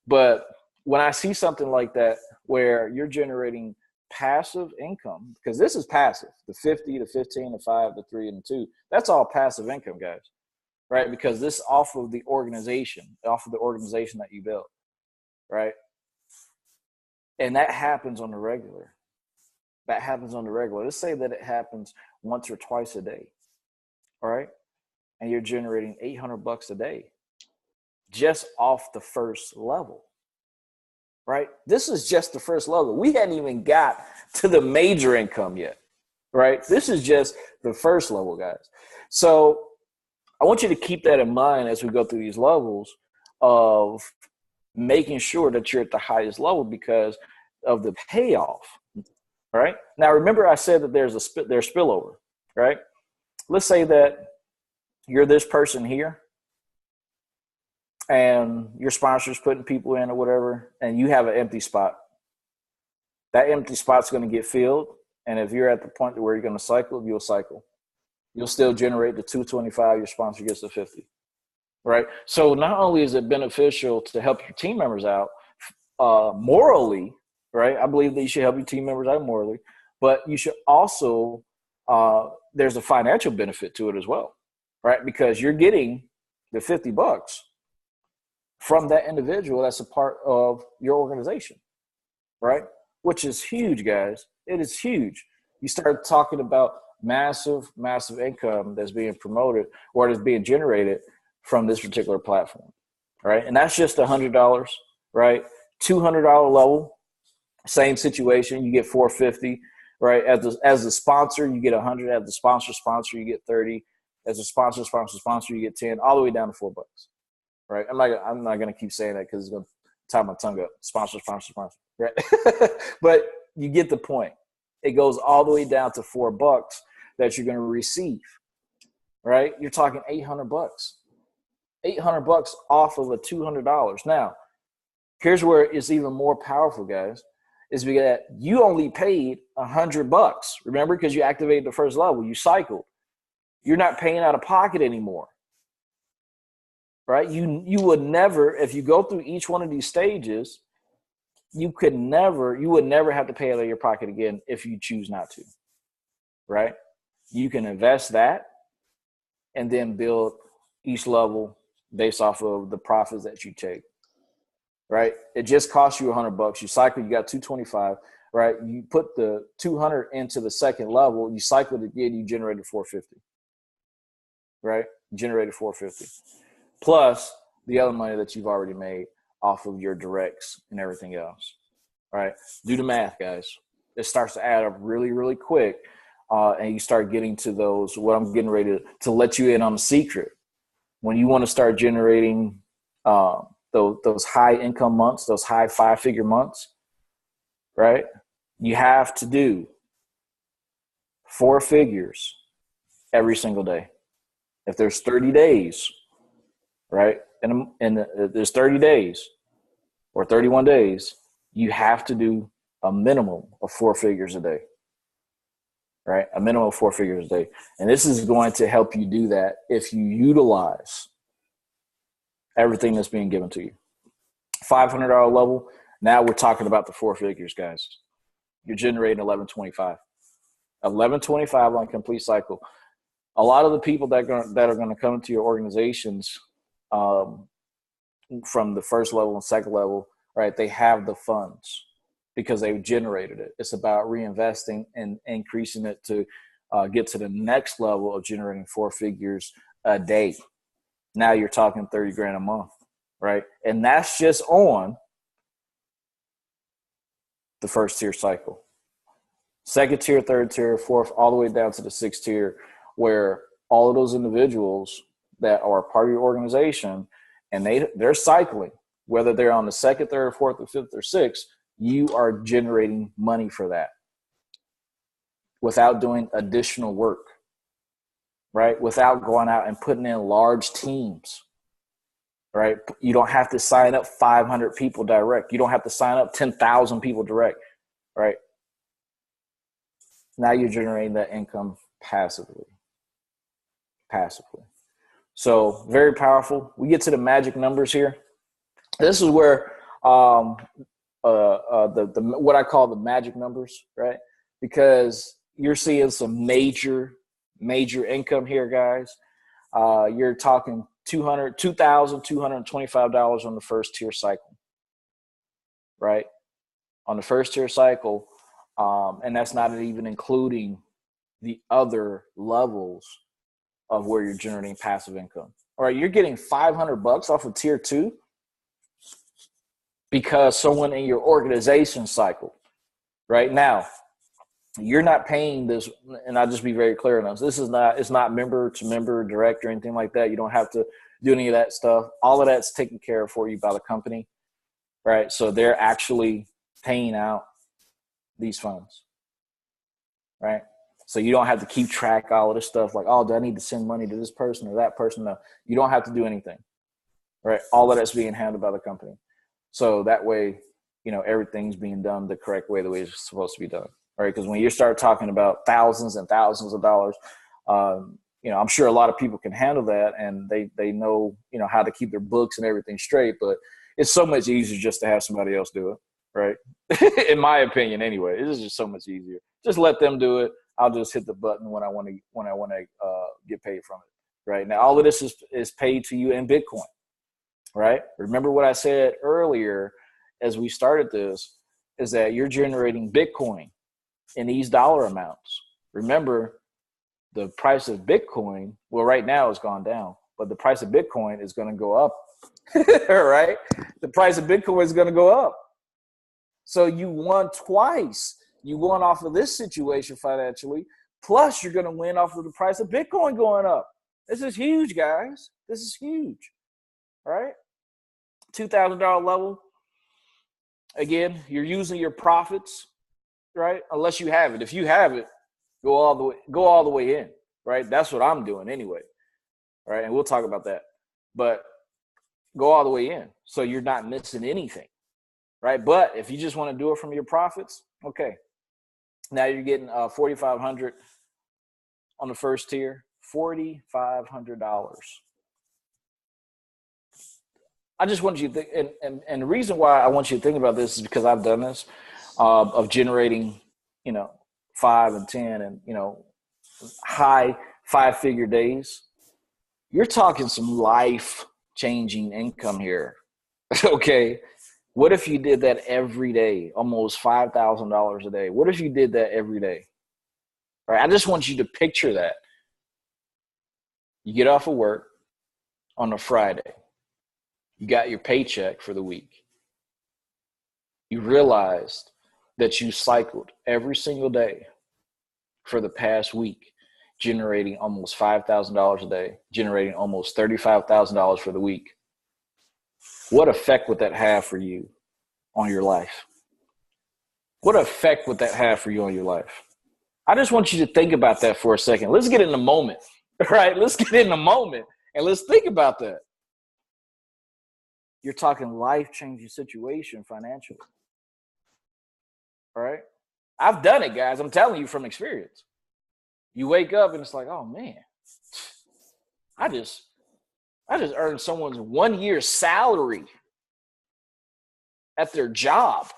But when I see something like that where you're generating passive income, because this is passive, the 50, the 15, the 5, the 3, and the 2, that's all passive income, guys, right? Because this is off of the organization that you built, right? And that happens on the regular. Let's say that it happens once or twice a day, all right? And you're generating $800 a day just off the first level, right? This is just the first level. We hadn't even got to the major income yet, right? This is just the first level, guys. So I want you to keep that in mind as we go through these levels of making sure that you're at the highest level because of the payoff. All right. Now, remember I said that there's spillover, right? Let's say that you're this person here and your sponsor's putting people in or whatever, and you have an empty spot. That empty spot's going to get filled. And if you're at the point where you're going to cycle, you'll cycle. You'll still generate the 225. Your sponsor gets the 50, right? So not only is it beneficial to help your team members out morally, right? I believe that you should help your team members out morally, but you should also, there's a financial benefit to it as well, right? Because you're getting the $50 from that individual that's a part of your organization, right? Which is huge, guys. It is huge. You start talking about massive income that's being promoted or that's being generated from this particular platform, right? And that's just $100, right? $200 level. Same situation, you get $450, right? As the sponsor, you get $100. As the sponsor, you get $30. As a sponsor, you get $10, all the way down to $4, right? I'm not gonna keep saying that because it's gonna tie my tongue up. Sponsor, right? But you get the point. It goes all the way down to $4 that you're gonna receive, right? You're talking $800, $800 off of a $200. Now, here's where it's even more powerful, guys. Is because you only paid $100. Remember, because you activated the first level, you cycled. You're not paying out of pocket anymore, right? You would never, if you go through each one of these stages, you would never have to pay out of your pocket again if you choose not to, right? You can invest that and then build each level based off of the profits that you take. Right? It just costs you $100. You cycle, you got 225, right? You put the 200 into the second level, you cycle it again, you generated 450. Right? Generated 450. Plus the other money that you've already made off of your directs and everything else. Right? Do the math, guys. It starts to add up really, really quick. And you start getting to those, what I'm getting ready to let you in on a secret. When you want to start generating those high income months, those high 5-figure months, right? You have to do 4 figures every single day. If there's 30 days, right? And there's 30 days or 31 days, you have to do a minimum of 4 figures a day, right? A minimum of 4 figures a day. And this is going to help you do that if you utilize everything that's being given to you. $500 level. Now we're talking about the 4 figures, guys. You're generating $1125. $1125 on complete cycle. A lot of the people that are going to come into your organizations from the first level and second level, right? They have the funds because they've generated it. It's about reinvesting and increasing it to get to the next level of generating 4 figures a day. Now you're talking 30 grand a month, right? And that's just on the first tier cycle. Second tier, third tier, fourth, all the way down to the 6th tier, where all of those individuals that are part of your organization and they're cycling, whether they're on the 2nd, 3rd, 4th, or 5th, or 6th, you are generating money for that without doing additional work, right? Without going out and putting in large teams, right? You don't have to sign up 500 people direct. You don't have to sign up 10,000 people direct, right? Now you're generating that income passively. So very powerful. We get to the magic numbers here. This is where the what I call the magic numbers, right? Because you're seeing some major income here, guys. You're talking $2,225 on the first tier cycle, right? On the first tier cycle, and that's not even including the other levels of where you're generating passive income. All right, you're getting $500 off of tier 2 because someone in your organization cycled. Right now, you're not paying this, and I'll just be very clear on this. It's not member to member direct or anything like that. You don't have to do any of that stuff. All of that's taken care of for you by the company, right? So they're actually paying out these funds, right? So you don't have to keep track of all of this stuff like, oh, do I need to send money to this person or that person? No, you don't have to do anything, right? All of that's being handled by the company. So that way, everything's being done the correct way, the way it's supposed to be done, right? Because when you start talking about thousands and thousands of dollars, I'm sure a lot of people can handle that and they know, how to keep their books and everything straight, but it's so much easier just to have somebody else do it, right? In my opinion, anyway, it is just so much easier. Just let them do it. I'll just hit the button when I want to get paid from it. Right now, all of this is paid to you in Bitcoin. Right. Remember what I said earlier as we started this is that you're generating Bitcoin in these dollar amounts. Remember, the price of Bitcoin, well, right now it's gone down, but the price of Bitcoin is going to go up. Right? The price of Bitcoin is going to go up. So you won twice. You won off of this situation financially, plus you're going to win off of the price of Bitcoin going up. This is huge, guys. This is huge. All right? $2,000 level. Again, you're using your profits, right? Unless you have it. If you have it, go all the way in, right? That's what I'm doing anyway. All right? And we'll talk about that. But go all the way in so you're not missing anything, right? But if you just want to do it from your profits, okay. Now you're getting $4,500 on the first tier, $4,500. I just want you to think, and the reason why I want you to think about this is because I've done this of generating, 5 and 10 and, high 5-figure days. You're talking some life-changing income here, okay? What if you did that every day, almost $5,000 a day? What if you did that every day? All right, I just want you to picture that. You get off of work on a Friday. You got your paycheck for the week. You realized that you cycled every single day for the past week, generating almost $5,000 a day, generating almost $35,000 for the week. What effect would that have for you on your life? What effect would that have for you on your life? I just want you to think about that for a second. Let's get in the moment, right? Let's get in the moment and let's think about that. You're talking life-changing situation financially. All right? I've done it, guys. I'm telling you from experience. You wake up and it's like, oh man, I just earned someone's 1 year's salary at their job.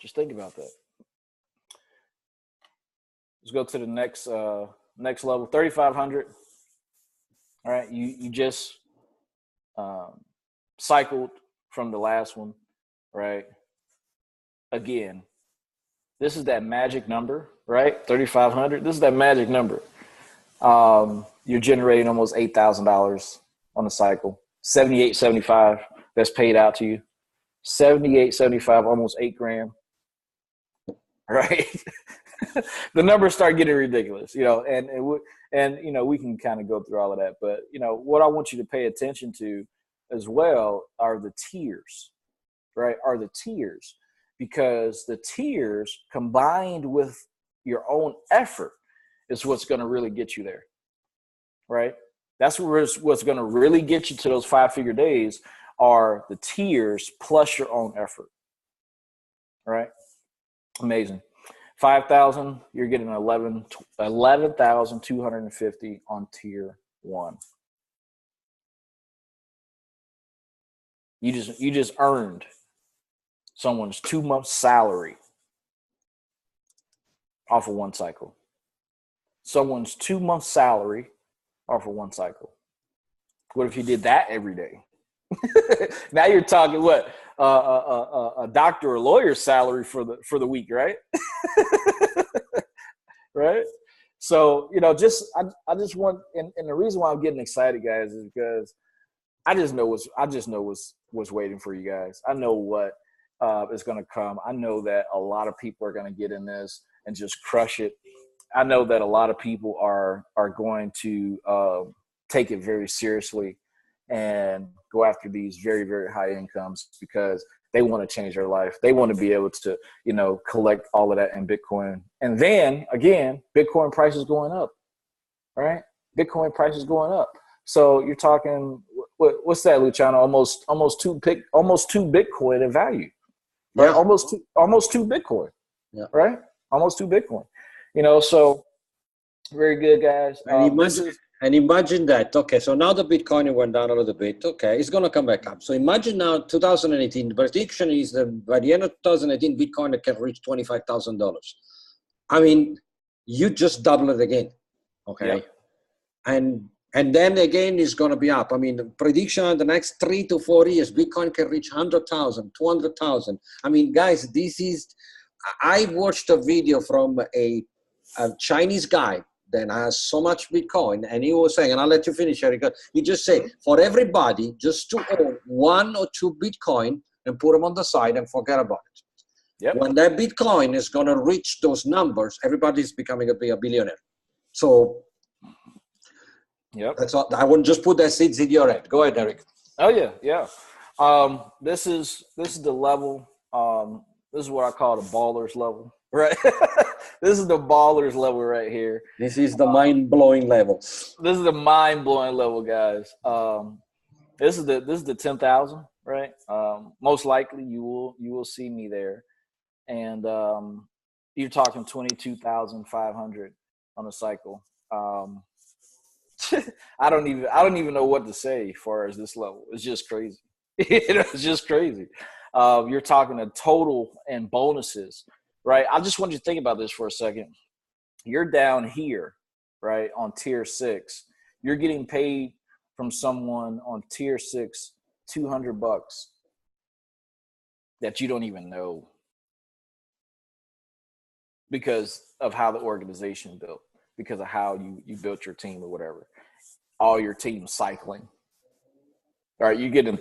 Just think about that. Let's go to the next level, 3,500. All right, you just cycled from the last one, right? Again, this is that magic number, right? 3,500. This is that magic number. You're generating almost $8,000 on the cycle. 78.75 that's paid out to you. 78.75, almost $8,000. Right? The numbers start getting ridiculous, you know, and you know, we can kind of go through all of that, but you know, what I want you to pay attention to as well are the tiers, right? Are the tiers, because the tiers combined with your own effort is what's going to really get you there, right? That's what's going to really get you to those 5-figure days are the tiers plus your own effort, right? Amazing. 5,000, you're getting 11,250 on tier 1. You just earned someone's 2-month salary off of one cycle. Someone's 2-month salary off of one cycle. What if you did that every day? Now you're talking what? A doctor or lawyer's salary for the week, right? Right. So, you know, I just want, and the reason why I'm getting excited, guys, is because I just know what's waiting for you guys. I know what is going to come. I know that a lot of people are going to get in this and just crush it. I know that a lot of people are going to take it very seriously and go after these very, very high incomes because they want to change their life. They want to be able to, you know, collect all of that in Bitcoin. And then again, Bitcoin price is going up, right? Bitcoin price is going up. So you're talking, what's that, Luciano? Almost two Bitcoin in value, right? Yeah. Almost two Bitcoin, yeah. Right? Almost 2 Bitcoin. You know, so very good, guys. And imagine that. Okay, so now the Bitcoin went down a little bit. Okay, it's going to come back up. So imagine now 2018, the prediction is that by the end of 2018, Bitcoin can reach $25,000. I mean, you just double it again. Okay. Yep. And then again, it's going to be up. I mean, the prediction in the next 3 to 4 years, Bitcoin can reach 100,000, 200,000. I mean, guys, I watched a video from a Chinese guy that has so much Bitcoin, and he was saying, and I'll let you finish, Eric. He just said, for everybody, just to own 1 or 2 Bitcoin and put them on the side and forget about it. Yep. When that Bitcoin is going to reach those numbers, everybody's becoming a billionaire. So yep. That's all. I wouldn't just put that seeds in your head. Go ahead, Eric. Oh yeah, yeah. This is the level. This is what I call the ballers level, right? This is the ballers level right here. This is the mind-blowing level. This is the mind-blowing level, guys. This is the 10,000, right? Most likely you will see me there, and you're talking 22,500 on a cycle. I don't even know what to say as far as this level. It's just crazy. It's just crazy. You're talking a total and bonuses, right? I just want you to think about this for a second. You're down here, right, on tier 6. You're getting paid from someone on tier 6 $200 that you don't even know because of how the organization built, because of how you built your team or whatever. All your team cycling. All right, you're getting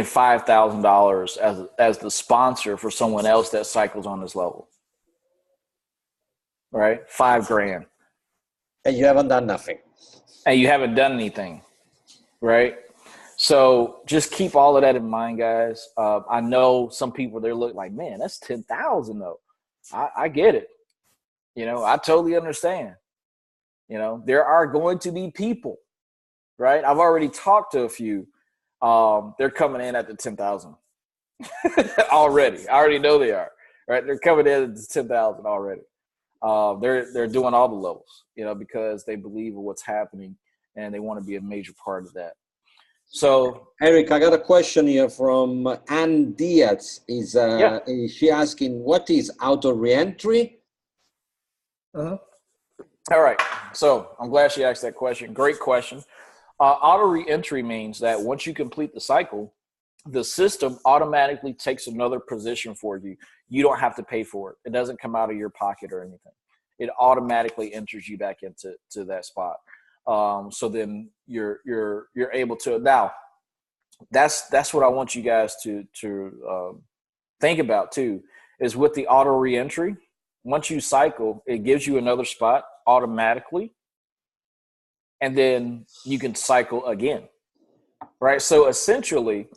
$5,000 as the sponsor for someone else that cycles on this level. All right, $5,000. And you haven't done nothing. And you haven't done anything, right? So just keep all of that in mind, guys. I know some people, they're looking like, man, that's 10,000 though. I get it. You know, I totally understand. You know, there are going to be people, right? I've already talked to a few. They're coming in at the 10,000 already. I already know they are, right? They're coming in at the 10,000 already. They're doing all the levels, you know, because they believe in what's happening and they want to be a major part of that. So, Eric, I got a question here from Ann Diaz. Is she asking what is auto reentry? All right. So I'm glad she asked that question. Great question. Auto reentry means that once you complete the cycle, the system automatically takes another position for you. You don't have to pay for it. It doesn't come out of your pocket or anything. It automatically enters you back into that spot. So then you're able to now. That's what I want you guys to think about too. Is with the auto reentry. Once you cycle, it gives you another spot automatically, and then you can cycle again, right? So essentially,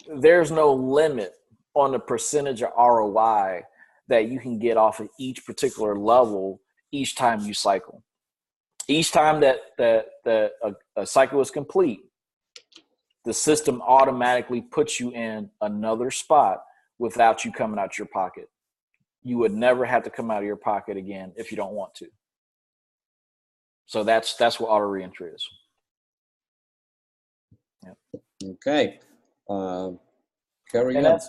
there's no limit on the percentage of ROI that you can get off of each particular level each time you cycle. Each time that a cycle is complete, the system automatically puts you in another spot without you coming out your pocket. You would never have to come out of your pocket again if you don't want to. So that's what auto reentry is. Yeah. Okay. Carry on.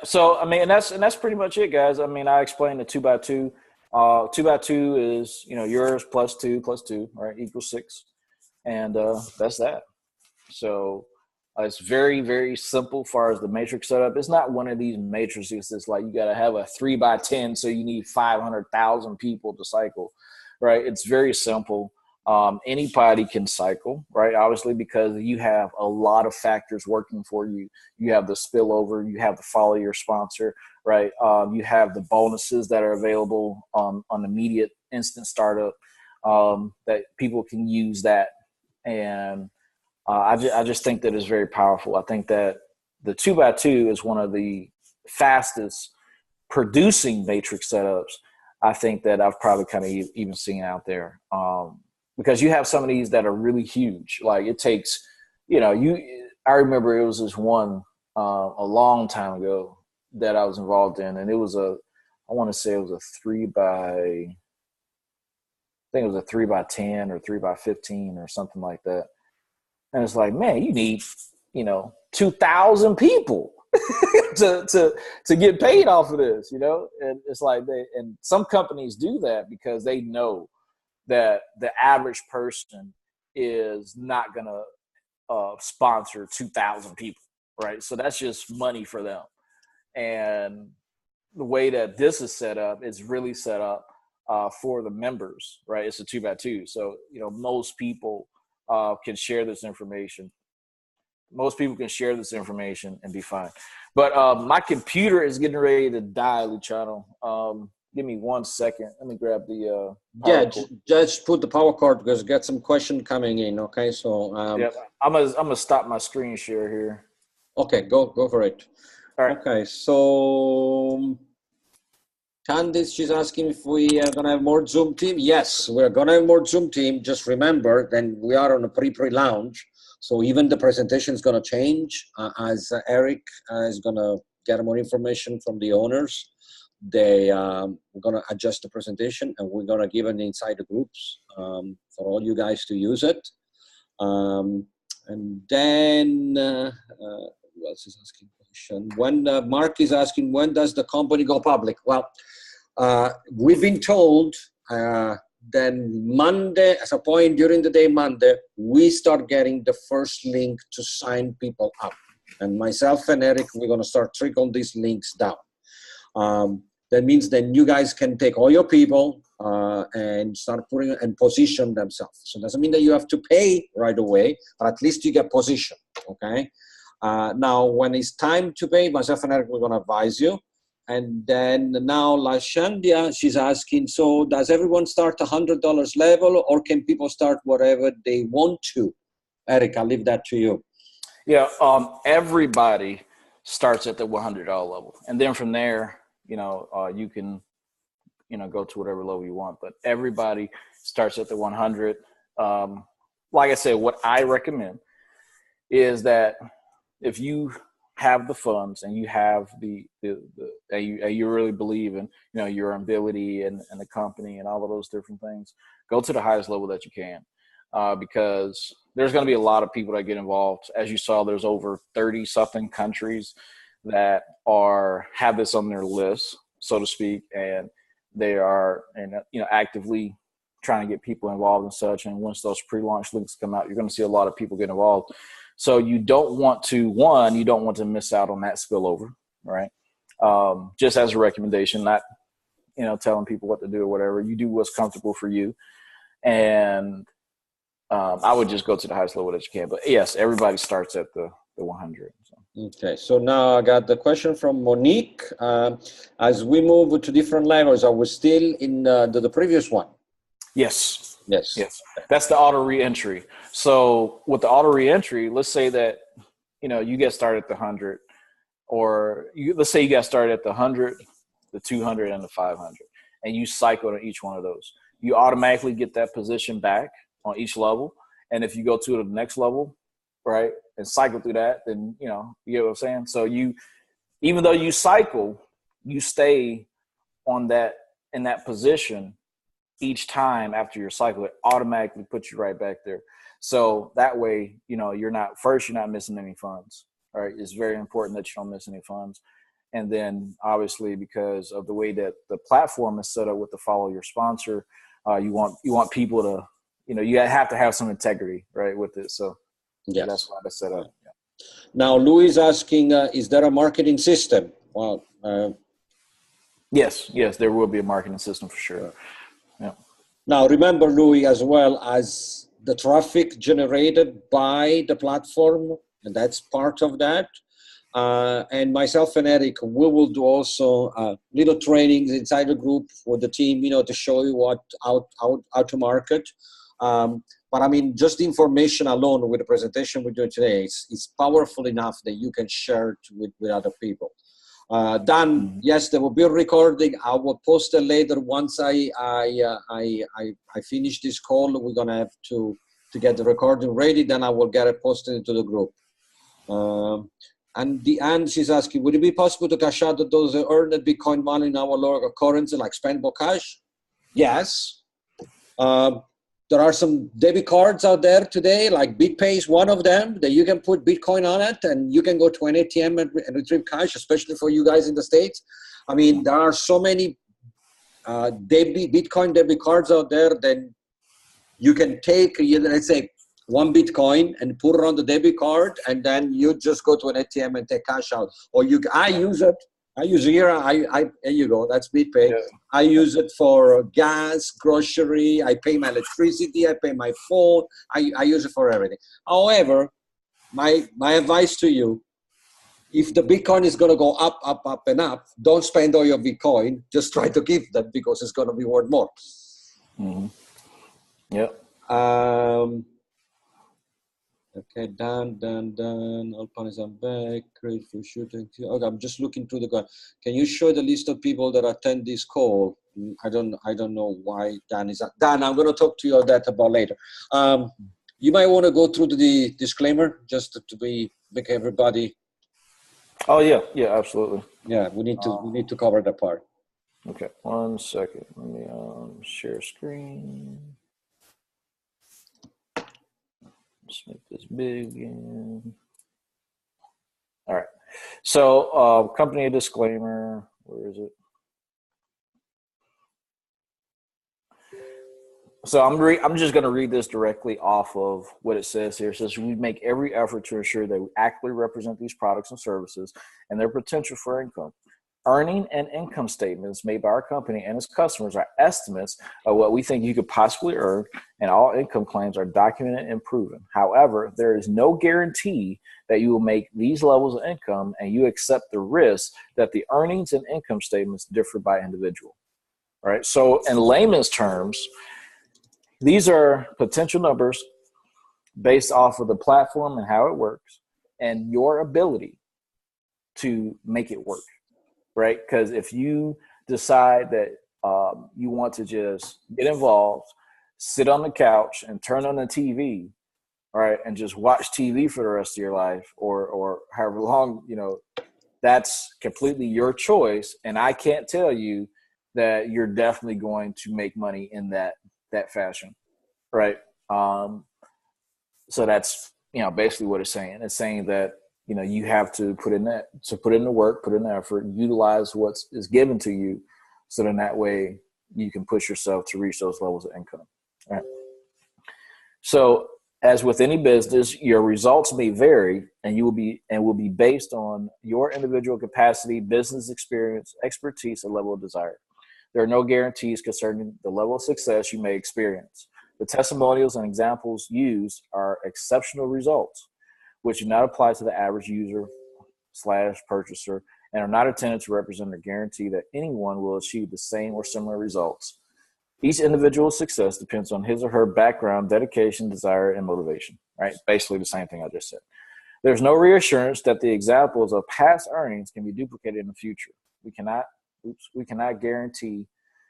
So I mean, and that's pretty much it, guys. I mean, I explained the 2x2. 2x2 is yours plus 2 plus 2, right, equals 6, and that's that. So it's very, very simple as far as the matrix setup. It's not one of these matrices that's like you got to have a 3x10, so you need 500,000 people to cycle, right? It's very simple. Anybody can cycle, right? Obviously, because you have a lot of factors working for you. You have the spillover, you have the follow your sponsor, right? You have the bonuses that are available on immediate instant startup that people can use that. And I just think that it's very powerful. I think that the 2x2 is one of the fastest producing matrix setups I think that I've probably kind of even seen out there. Because you have some of these that are really huge. Like it takes, I remember it was this one a long time ago that I was involved in, and it was I want to say it was a 3x10 or 3x15 or something like that. And it's like, man, you need, 2,000 people to get paid off of this, and it's like and some companies do that because they know that the average person is not going to sponsor 2,000 people, right? So that's just money for them. And the way that this is set up is really set up for the members, right? It's a 2x2. So, most people can share this information. Most people can share this information and be fine. But my computer is getting ready to die, Luciano. Give me 1 second. Let me grab the just put the power cord because got some question coming in. Okay, so I'm gonna stop my screen share here. Okay, go for it. All right. Okay, so Candice, she's asking if we are gonna have more Zoom team. Yes, we're gonna have more Zoom team. Just remember, then we are on a pre-launch, so even the presentation is gonna change as Eric is gonna get more information from the owners. We're going to adjust the presentation and we're going to give it inside the groups for all you guys to use it. And then, who else is asking a question? When Mark is asking, when does the company go public? Well, we've been told then Monday, as a point during the day Monday, we start getting the first link to sign people up. And myself and Eric, we're going to start trickling these links down. That means then you guys can take all your people and start putting and position themselves. So it doesn't mean that you have to pay right away, but at least you get positioned, okay? Now, when it's time to pay, myself and Eric, we're gonna advise you. And then now Lashandia, she's asking, so does everyone start $100 level or can people start whatever they want to? Eric, I'll leave that to you. Yeah, everybody starts at the $100 level. And then from there, you can, go to whatever level you want, but everybody starts at the 100. Like I said, what I recommend is that if you have the funds and you have you really believe in, your ability and the company and all of those different things, go to the highest level that you can. Because there's going to be a lot of people that get involved. As you saw, there's over 30 something countries that have this on their list, so to speak. And they are, and actively trying to get people involved and such. And once those pre-launch links come out, you're going to see a lot of people get involved. So you don't want to miss out on that spillover, right? Just as a recommendation, not telling people what to do or whatever. You do what's comfortable for you, and I would just go to the highest level that you can. But yes, everybody starts at the 100. So. Okay, so now I got the question from Monique. As we move to different levels, are we still in the previous one? Yes. Yes. That's the auto reentry. So with the auto reentry, let's say that you get started at the 100, or let's say you got started at the 100, the 200, and the 500, and you cycled on each one of those. You automatically get that position back on each level, and if you go to the next level, right, and cycle through that, then you get what I'm saying. So even though you cycle, you stay on that in that position each time after your cycle. It automatically puts you right back there. So that way, you're not missing any funds. Right? It's very important that you don't miss any funds. And then obviously, because of the way that the platform is set up with the follow your sponsor, you want people to, you have to have some integrity, right, with it. So yes. That's why that's set up. Yeah. Now, Louis is asking, is there a marketing system? Well, yes, there will be a marketing system for sure. Yeah. Now, remember, Louis, as well as the traffic generated by the platform, and that's part of that. And myself and Eric, we will do also little trainings inside the group for the team, to show you how to market. But I mean, just the information alone with the presentation we're doing today is powerful enough that you can share it with other people. Dan, yes, there will be a recording. I will post it later once I finish this call. We're gonna have to get the recording ready. Then I will get it posted into the group. And she's asking, would it be possible to cash out those earned Bitcoin money in our local currency, like spendable cash? Yes. There are some debit cards out there today, like BitPay is one of them, that you can put Bitcoin on it and you can go to an ATM and retrieve cash, especially for you guys in the States. I mean, there are so many Bitcoin debit cards out there that you can take, let's say, one Bitcoin and put it on the debit card, and then you just go to an ATM and take cash out. Or I use it. There you go. That's BitPay. Yeah. I use it for gas, grocery. I pay my electricity. I pay my phone. I use it for everything. However, my advice to you, if the Bitcoin is going to go up, up, up, and up, don't spend all your Bitcoin. Just try to keep that because it's going to be worth more. Mm-hmm. Yep. Okay, done. All panels are back. Great for shooting. Okay, I'm just looking through the call. Can you show the list of people that attend this call? I don't know why Dan is. Dan, I'm going to talk to you about later. You might want to go through the disclaimer just to make everybody. Oh yeah, absolutely. Yeah, we need to cover that part. Okay, 1 second. Let me share screen. Let's make this big again. All right. So, company disclaimer. Where is it? So I'm just going to read this directly off of what it says here. It says, we make every effort to ensure that we accurately represent these products and services and their potential for income. Earning and income statements made by our company and its customers are estimates of what we think you could possibly earn, and all income claims are documented and proven. However, there is no guarantee that you will make these levels of income, and you accept the risk that the earnings and income statements differ by individual. All right. So in layman's terms, these are potential numbers based off of the platform and how it works and your ability to make it work. Right? Because if you decide that you want to just get involved, sit on the couch and turn on the TV, right, and just watch TV for the rest of your life or however long, that's completely your choice. And I can't tell you that you're definitely going to make money in that fashion, right? So that's, basically what it's saying. It's saying that, you have to put in the work, put in the effort, utilize what is given to you So then that way you can push yourself to reach those levels of income. All right. So as with any business, your results may vary and will be based on your individual capacity, business experience, expertise, and level of desire. There are no guarantees concerning the level of success you may experience. The testimonials and examples used are exceptional results, which do not apply to the average user / purchaser and are not intended to represent or guarantee that anyone will achieve the same or similar results. Each individual's success depends on his or her background, dedication, desire, and motivation, right? Basically the same thing I just said. There's no reassurance that the examples of past earnings can be duplicated in the future. We cannot guarantee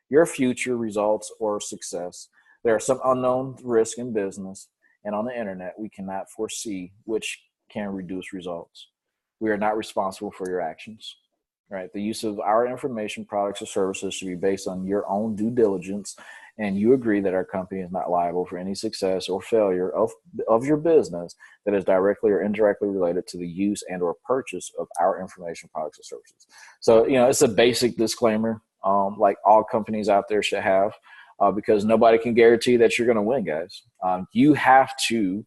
your future results or success. There are some unknown risks in business and on the internet we cannot foresee, which can reduce results. We are not responsible for your actions. Right. The use of our information, products, or services should be based on your own due diligence, and you agree that our company is not liable for any success or failure of your business that is directly or indirectly related to the use and or purchase of our information, products, or services. So, it's a basic disclaimer, like all companies out there should have, because nobody can guarantee that you're going to win, guys. You have to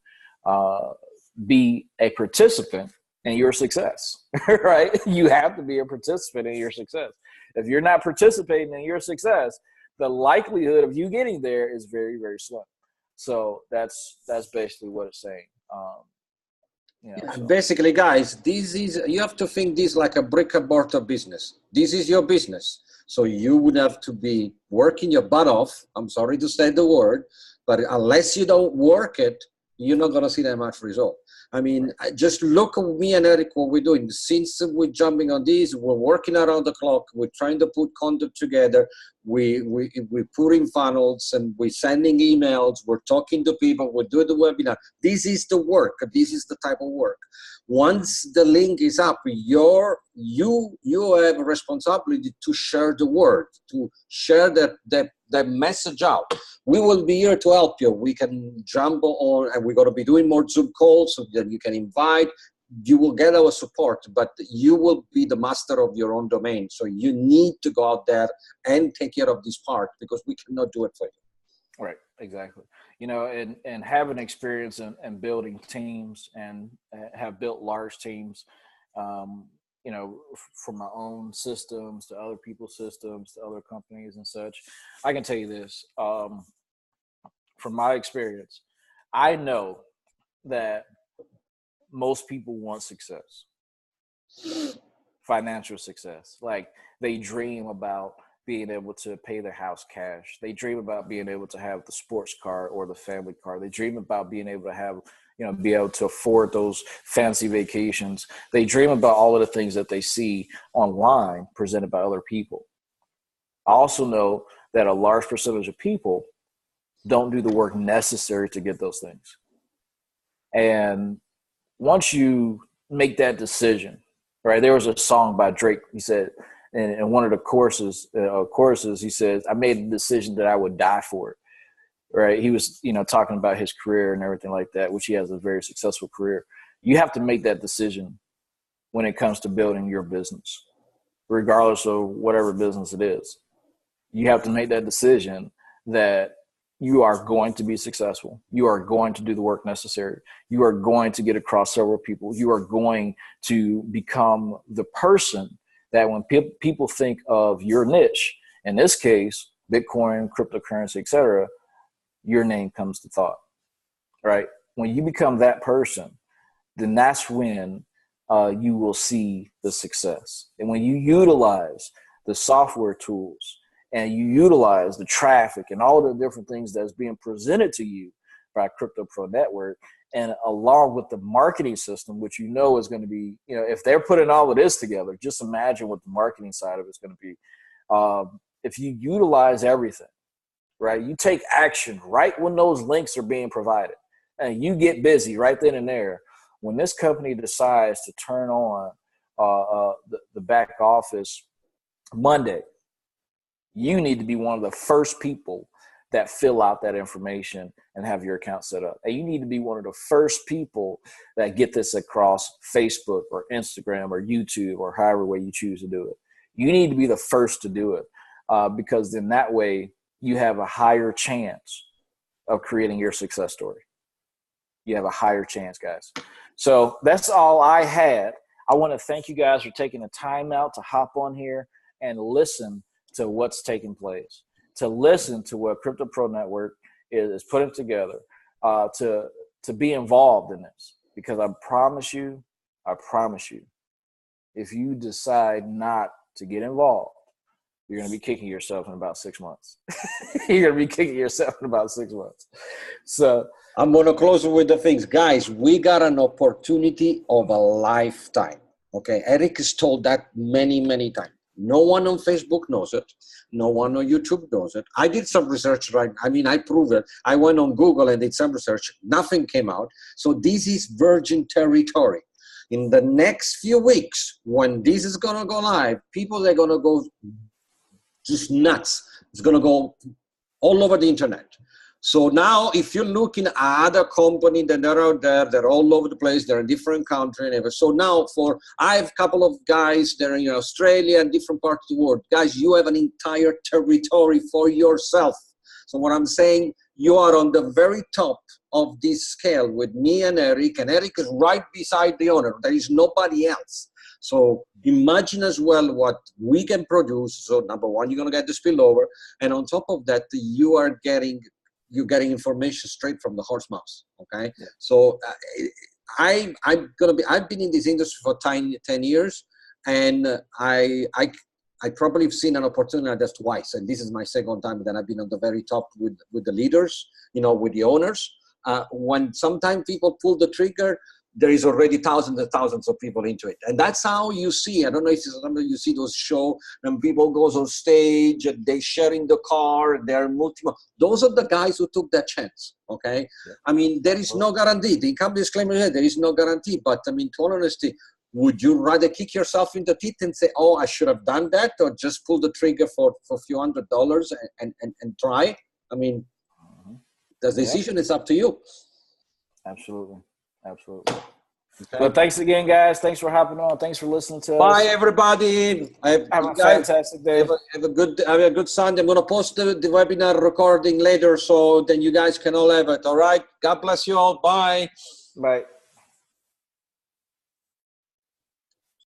be a participant in your success, right? You have to be a participant in your success. If you're not participating in your success, the likelihood of you getting there is very, very slim. So that's basically what it's saying. Basically, guys, you have to think this like a brick and mortar business. This is your business. So you would have to be working your butt off. I'm sorry to say the word, but unless you don't work it, you're not going to see that much result. I mean, just look at me and Eric, what we're doing. Since we're jumping on this, we're working around the clock. We're trying to put content together. We put in funnels and we're sending emails. We're talking to people. We're doing the webinar. This is the work. This is the type of work. Once the link is up, you have a responsibility to share the word, to share that message out. We will be here to help you. We can jump on, and we're going to be doing more Zoom calls so that you can invite. You will get our support, but you will be the master of your own domain. So you need to go out there and take care of this part because we cannot do it for you. Right, exactly. And having experience in building teams and have built large teams, from my own systems to other people's systems to other companies and such, I can tell you this, from my experience, I know that most people want success, financial success. Like they dream about being able to pay their house cash. They dream about being able to have the sports car or the family car. They dream about being able to have, be able to afford those fancy vacations. They dream about all of the things that they see online presented by other people. I also know that a large percentage of people don't do the work necessary to get those things. And once you make that decision, right? There was a song by Drake. He said, in one of the choruses, he says, I made a decision that I would die for it. Right. He was, talking about his career and everything like that, which he has a very successful career. You have to make that decision when it comes to building your business, regardless of whatever business it is. You have to make that decision that you are going to be successful. You are going to do the work necessary. You are going to get across several people. You are going to become the person that when people think of your niche, in this case, Bitcoin, cryptocurrency, etc., your name comes to thought, right? When you become that person, then that's when you will see the success. And when you utilize the software tools and you utilize the traffic and all the different things that's being presented to you by Crypto Pro Network, and along with the marketing system, which is going to be, if they're putting all of this together, just imagine what the marketing side of it's going to be. If you utilize everything, right, you take action right when those links are being provided, and you get busy right then and there. When this company decides to turn on the back office Monday, you need to be one of the first people that fill out that information and have your account set up. And you need to be one of the first people that get this across Facebook or Instagram or YouTube or however way you choose to do it. You need to be the first to do it. because then that way you have a higher chance of creating your success story. You have a higher chance, guys. So that's all I had. I want to thank you guys for taking the time out to hop on here and listen to what's taking place, to listen to what Crypto Pro Network is putting together, to be involved in this. Because I promise you, if you decide not to get involved, you're going to be kicking yourself in about 6 months. You're going to be kicking yourself in about 6 months. So I'm going to close with the things. Guys, we got an opportunity of a lifetime. Okay, Eric has told that many, many times. No one on Facebook knows it. No one on YouTube knows it. I did some research, right? I mean, I proved it. I went on Google and did some research. Nothing came out. So this is virgin territory. In the next few weeks, when this is going to go live, people are going to go just nuts. It's going to go all over the internet. So now if you're looking at other companies that are out there, they're all over the place, they're in different countries. So now I have a couple of guys that are in Australia and different parts of the world. Guys, you have an entire territory for yourself. So what I'm saying, you are on the very top of this scale with me and Eric is right beside the owner. There is nobody else. So imagine as well what we can produce. So number one, you're going to get the spillover. And on top of that, you're getting information straight from the horse mouth. Okay. Yeah. So I've been in this industry for 10 years, and I probably have seen an opportunity like this twice. And this is my second time that I've been on the very top with the leaders, with the owners. When sometimes people pull the trigger, there is already thousands and thousands of people into it. And that's how you see, I don't know if you see those shows when people goes on stage and they sharing the car, they're those are the guys who took that chance, okay? Yeah. I mean, there is no guarantee. The income disclaimer here, there is no guarantee. But I mean, to all honesty, would you rather kick yourself in the teeth and say, oh, I should have done that, or just pull the trigger for a few $100s and try? I mean, the decision is up to you. Absolutely. Absolutely. Okay. Well, thanks again, guys. Thanks for hopping on. Thanks for listening to us. Bye, everybody. Have a fantastic day. Have a good Sunday. I'm going to post the webinar recording later, so then you guys can all have it. All right. God bless you all. Bye. Bye.